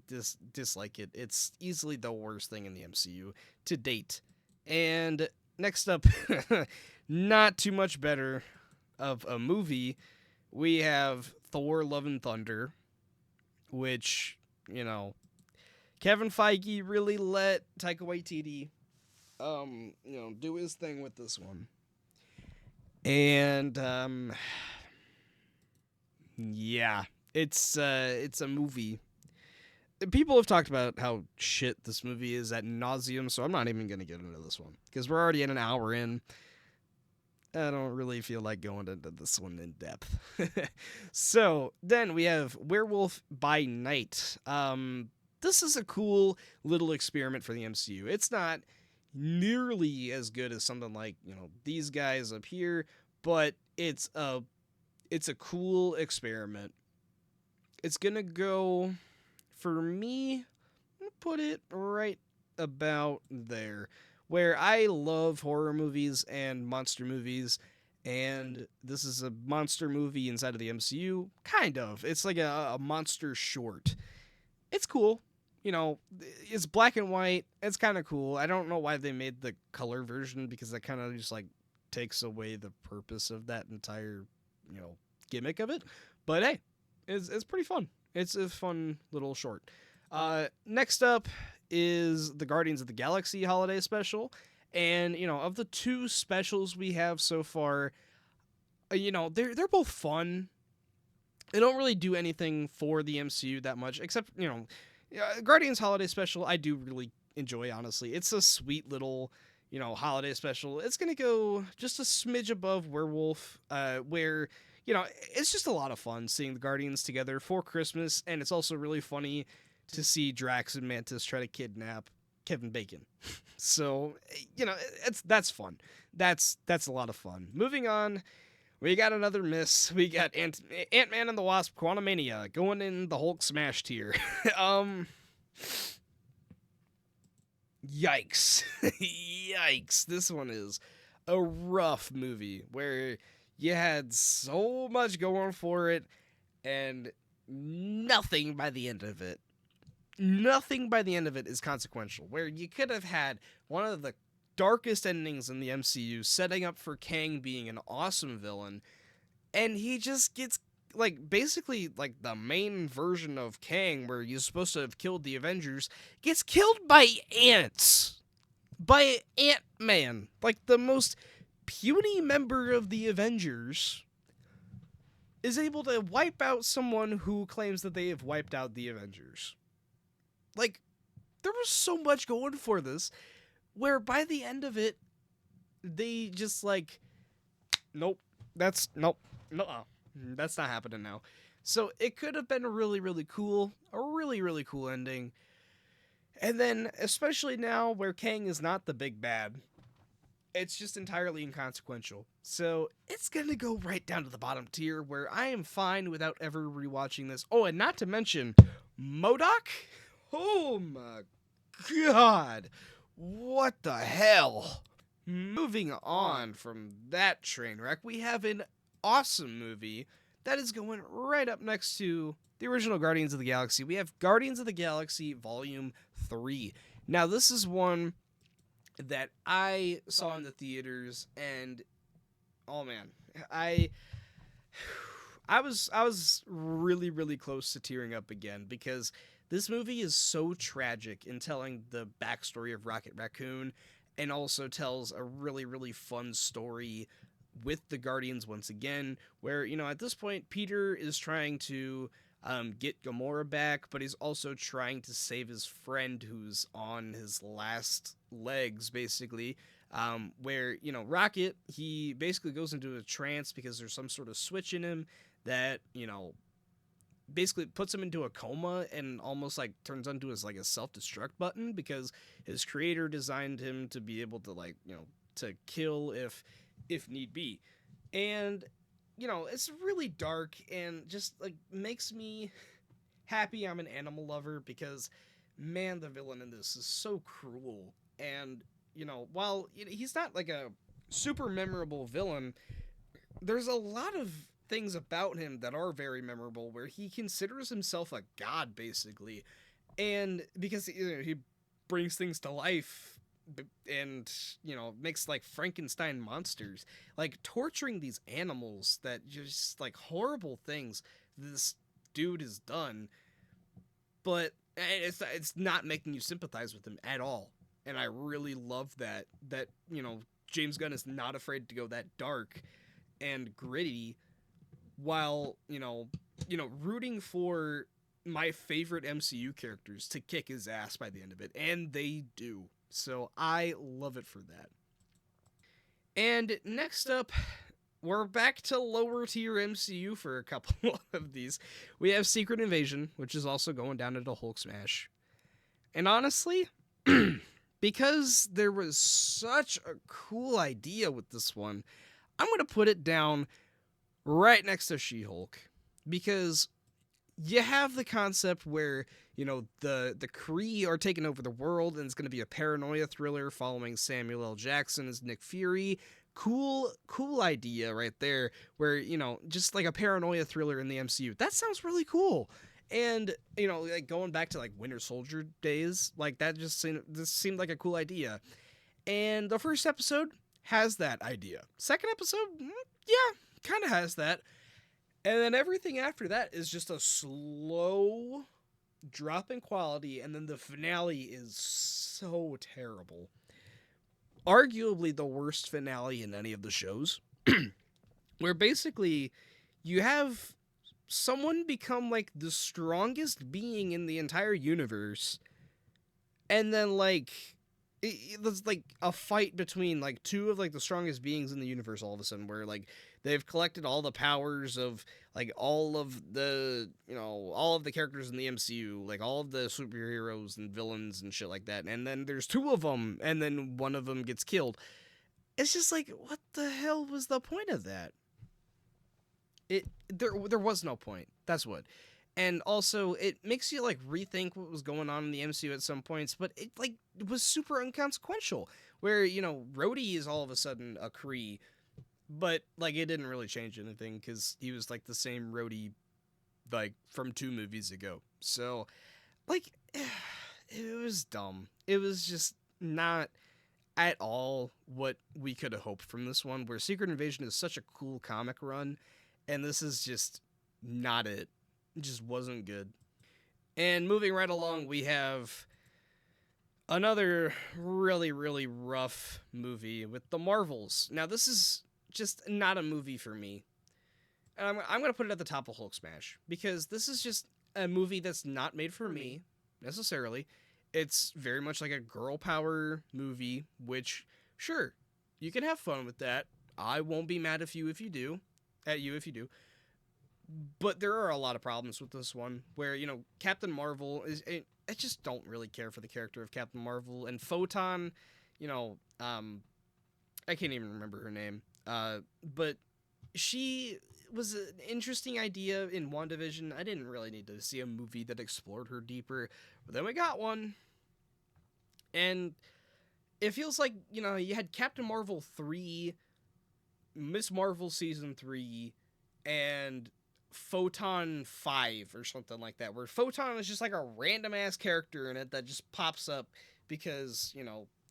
dislike it. It's easily the worst thing in the MCU to date. And next up, not too much better of a movie, we have Thor: Love and Thunder, which, Kevin Feige really let Taika Waititi do his thing with this one. And yeah, it's a movie. People have talked about how shit this movie is at nauseum, so I'm not even gonna get into this one because we're already an hour in. I don't really feel like going into this one in depth. So then we have Werewolf by Night. This is a cool little experiment for the MCU. It's not nearly as good as something like, these guys up here, but it's a cool experiment. It's gonna go, for me, I'm gonna put it right about there, where I love horror movies and monster movies, and this is a monster movie inside of the MCU, kind of. It's like a monster short. It's cool. It's black and white. It's kind of cool. I don't know why they made the color version, because that kind of just like takes away the purpose of that entire, gimmick of it. But hey, it's pretty fun. It's a fun little short. Next up is the Guardians of the Galaxy holiday special. And, of the two specials we have so far, they're both fun. They don't really do anything for the MCU that much, except, Guardians holiday special I do really enjoy, honestly. It's a sweet little, holiday special. It's going to go just a smidge above Werewolf, where, it's just a lot of fun seeing the Guardians together for Christmas, and it's also really funny to see Drax and Mantis try to kidnap Kevin Bacon. So, that's fun. That's a lot of fun. Moving on, we got another miss. We got Ant-Man and the Wasp: Quantumania going in the Hulk smash tier. Yikes. Yikes. This one is a rough movie where you had so much going for it and nothing by the end of it. Nothing by the end of it is consequential, where you could have had one of the darkest endings in the MCU, setting up for Kang being an awesome villain, and he just gets, basically, the main version of Kang, where you're supposed to have killed the Avengers, gets killed by ants. By Ant-Man. The most puny member of the Avengers is able to wipe out someone who claims that they have wiped out the Avengers. There was so much going for this, where by the end of it, they just nope, that's not happening now. So it could have been really, really cool, a really, really cool ending. And then, especially now where Kang is not the big bad, it's just entirely inconsequential. So it's gonna go right down to the bottom tier, where I am fine without ever rewatching this. Oh, and not to mention MODOK. Oh my god. What the hell? Moving on from that train wreck, we have an awesome movie that is going right up next to the original Guardians of the Galaxy. We have Guardians of the Galaxy Volume 3. Now, this is one that I saw in the theaters, and oh man, I was really, really close to tearing up again, because this movie is so tragic in telling the backstory of Rocket Raccoon, and also tells a really, really fun story with the Guardians once again, where, at this point, Peter is trying to get Gamora back, but he's also trying to save his friend who's on his last legs, basically, where, Rocket, he basically goes into a trance because there's some sort of switch in him that, basically puts him into a coma and almost like turns into his like a self-destruct button because his creator designed him to be able to like, to kill if need be. And it's really dark and just like makes me happy I'm an animal lover because man, the villain in this is so cruel. And while he's not like a super memorable villain, there's a lot of things about him that are very memorable where he considers himself a god basically, and because he brings things to life and makes like Frankenstein monsters, like torturing these animals that just like horrible things this dude has done, but it's not making you sympathize with him at all. And I really love that James Gunn is not afraid to go that dark and gritty while rooting for my favorite MCU characters to kick his ass by the end of it, and they do. So I love it for that. And next up, we're back to lower tier MCU for a couple of these. We have Secret Invasion, which is also going down into Hulk Smash. And honestly, because there was such a cool idea with this one, I'm going to put it down right next to She-Hulk. Because you have the concept where, the Kree are taking over the world, and it's going to be a paranoia thriller following Samuel L. Jackson as Nick Fury. Cool idea right there, where, just like a paranoia thriller in the MCU. That sounds really cool. And, like going back to like Winter Soldier days, like that this seemed like a cool idea. And the first episode has that idea. Second episode, yeah, kind of has that. And then everything after that is just a slow drop in quality, and then the finale is so terrible. Arguably the worst finale in any of the shows, where basically you have someone become like the strongest being in the entire universe, and then like there's like a fight between like two of like the strongest beings in the universe all of a sudden, where like they've collected all the powers of like all of the all of the characters in the MCU, like all of the superheroes and villains and shit like that, and then there's two of them and then one of them gets killed. It's just like, what the hell was the point of that? There was no point. That's what. And also, it makes you like rethink what was going on in the MCU at some points, but it like was super inconsequential. Where Rhodey is all of a sudden a Kree, but like it didn't really change anything because he was like the same Rhodey, like from 2 movies ago. So, like, it was dumb. It was just not at all what we could have hoped from this one. Where Secret Invasion is such a cool comic run, and this is just not it. It just wasn't good. And moving right along, we have another really, really rough movie with the Marvels. Now, this is just not a movie for me. And I'm going to put it at the top of Hulk Smash, because this is just a movie that's not made for me, necessarily. It's very much like a girl power movie, which, sure, you can have fun with that. I won't be mad at you if you do. But there are a lot of problems with this one, where, Captain Marvel is... I just don't really care for the character of Captain Marvel. And Photon, I can't even remember her name. But she was an interesting idea in WandaVision. I didn't really need to see a movie that explored her deeper. But then we got one. And it feels like, you had Captain Marvel 3, Miss Marvel Season 3, and Photon 5 or something like that, where Photon is just like a random ass character in it that just pops up because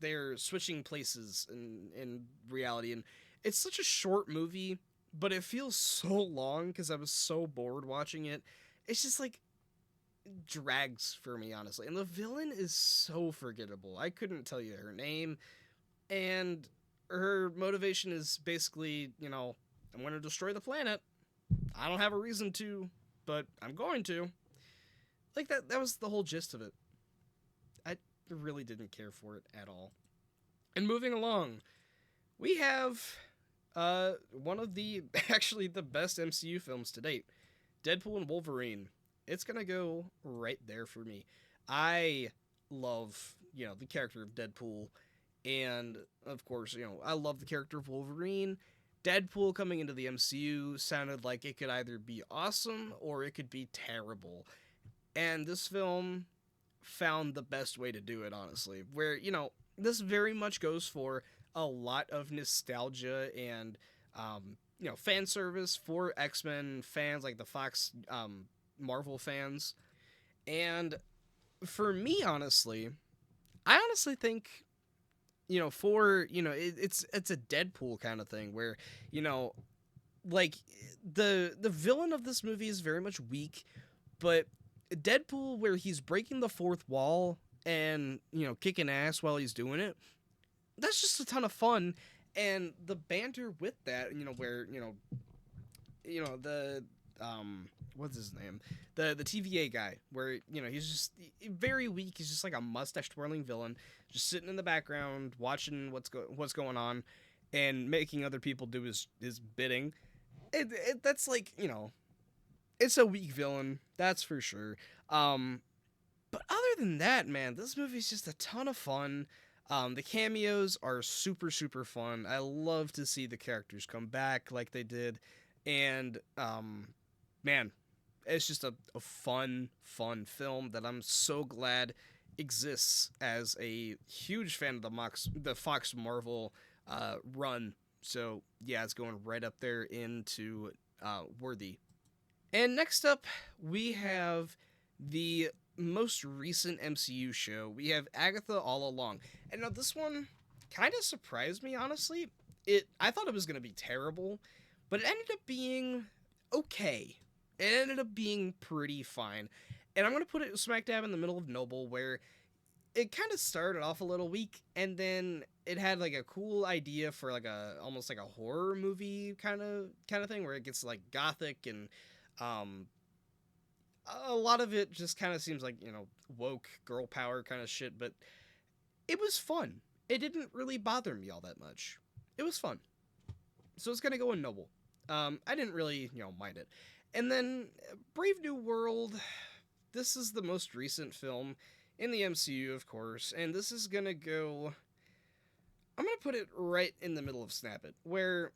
they're switching places in reality. And it's such a short movie, but it feels so long because I was so bored watching it. It's just like drags for me, honestly. And the villain is so forgettable. I couldn't tell you her name, and her motivation is basically, I'm going to destroy the planet. I don't have a reason to, but I'm going to. Like, that was the whole gist of it. I really didn't care for it at all. And moving along, we have one of the, actually the best MCU films to date, Deadpool and Wolverine. it's gonna go right there for me. I love, the character of Deadpool, and of course, I love the character of Wolverine. Deadpool coming into the MCU sounded like it could either be awesome or it could be terrible. And this film found the best way to do it, honestly. Where, this very much goes for a lot of nostalgia and, fan service for X-Men fans, like the Fox Marvel fans. And for me, honestly, I honestly think, for, it's a Deadpool kind of thing where, you know, like the villain of this movie is very much weak, but Deadpool, where he's breaking the fourth wall and kicking ass while he's doing it, that's just a ton of fun. And the banter with that, where the what's his name, the TVA guy, where he's just very weak. He's just like a mustache twirling villain, just sitting in the background watching what's going on, and making other people do his bidding. That's like it's a weak villain, that's for sure. But other than that, man, this movie's just a ton of fun. The cameos are super, super fun. I love to see the characters come back like they did. And, man, it's just a fun, fun film that I'm so glad exists as a huge fan of the Fox Marvel run. So, yeah, it's going right up there into worthy. And next up, we have the most recent MCU show. We have Agatha All Along. And now this one kind of surprised me, honestly. I thought it was going to be terrible, but it ended up being okay. It ended up being pretty fine. And I'm going to put it smack dab in the middle of Noble, where it kind of started off a little weak, and then it had like a cool idea for like almost like a horror movie kind of thing, where it gets like gothic, and a lot of it just kind of seems like woke girl power kind of shit, but it was fun. It didn't really bother me all that much. It was fun, so it's gonna go in Noble. I didn't really mind it. And then Brave New World. This is the most recent film in the MCU, of course, and this is gonna go. I'm gonna put it right in the middle of Snap It, where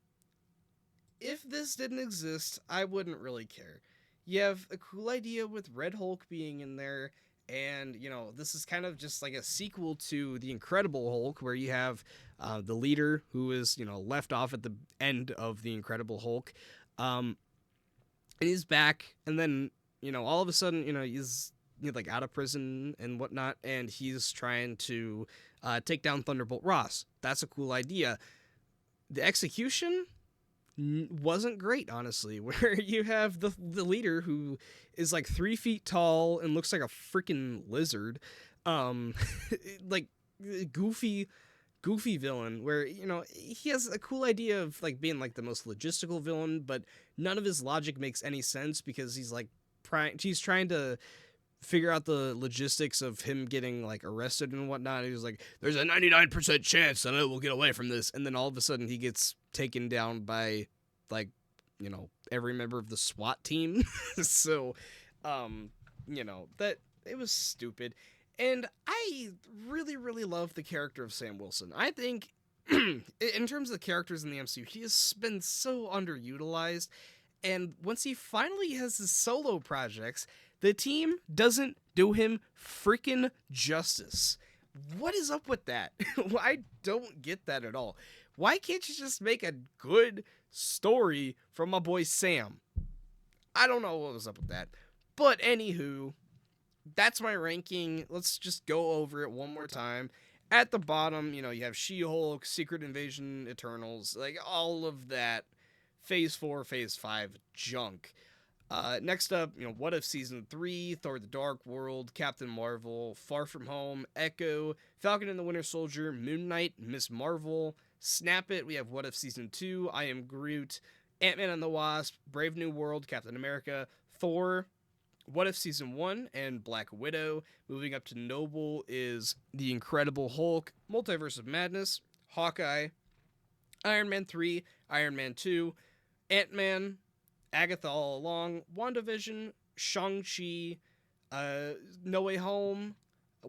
if this didn't exist, I wouldn't really care. You have a cool idea with Red Hulk being in there, and this is kind of just like a sequel to the Incredible Hulk, where you have the leader who is left off at the end of the Incredible Hulk, and he's back, and then all of a sudden he's like out of prison and whatnot, and he's trying to take down Thunderbolt Ross. That's a cool idea. The execution wasn't great, honestly, where you have the leader who is like 3 feet tall and looks like a freaking lizard, like goofy villain, where he has a cool idea of like being like the most logistical villain, but none of his logic makes any sense, because he's trying to figure out the logistics of him getting like arrested and whatnot. He was like, there's a 99% chance that I will get away from this, and then all of a sudden he gets taken down by like every member of the SWAT team. So that it was stupid. And I really, really love the character of Sam Wilson. I think in terms of the characters in the MCU, he has been so underutilized, and once he finally has his solo projects, the team doesn't do him freaking justice. What is up with that? I don't get that at all. Why can't you just make a good story from my boy Sam? I don't know what was up with that. But anywho, that's my ranking. Let's just go over it one more time. At the bottom, you have She-Hulk, Secret Invasion, Eternals, like all of that Phase 4, Phase 5 junk. Next up, What If Season 3, Thor the Dark World, Captain Marvel, Far From Home, Echo, Falcon and the Winter Soldier, Moon Knight, Miss Marvel. Snap It, we have What If Season 2, I Am Groot, Ant-Man and the Wasp, Brave New World, Captain America, Thor, What If Season 1, and Black Widow. Moving up to Noble is The Incredible Hulk, Multiverse of Madness, Hawkeye, Iron Man 3, Iron Man 2, Ant-Man, Agatha All Along, WandaVision, Shang-Chi, No Way Home,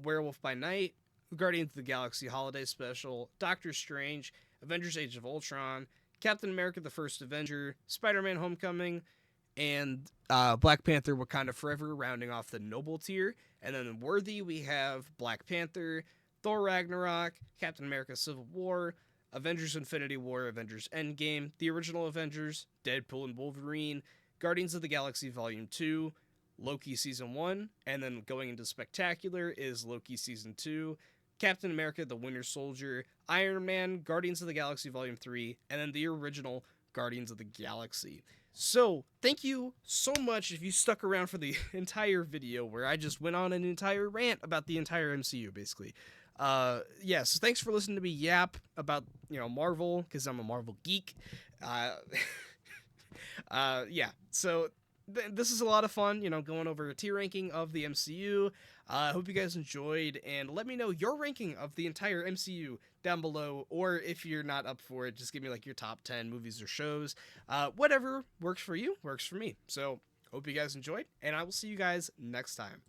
Werewolf by Night, Guardians of the Galaxy Holiday Special, Doctor Strange, Avengers Age of Ultron, Captain America the First Avenger, Spider-Man Homecoming, and Black Panther Wakanda Forever, rounding off the noble tier. And then worthy, we have Black Panther, Thor Ragnarok, Captain America Civil War, Avengers Infinity War, Avengers Endgame, the original Avengers, Deadpool and Wolverine, Guardians of the Galaxy Volume 2, Loki Season 1, and then going into Spectacular is Loki Season 2, Captain America the Winter Soldier, Iron Man, Guardians of the Galaxy Volume 3, and then the original Guardians of the Galaxy. So, thank you so much if you stuck around for the entire video where I just went on an entire rant about the entire MCU, basically. So thanks for listening to me yap about, Marvel, because I'm a Marvel geek. So this is a lot of fun, going over a tier ranking of the MCU. I hope you guys enjoyed, and let me know your ranking of the entire MCU down below, or if you're not up for it, just give me like your top 10 movies or shows. Whatever works for you works for me. So hope you guys enjoyed, and I will see you guys next time.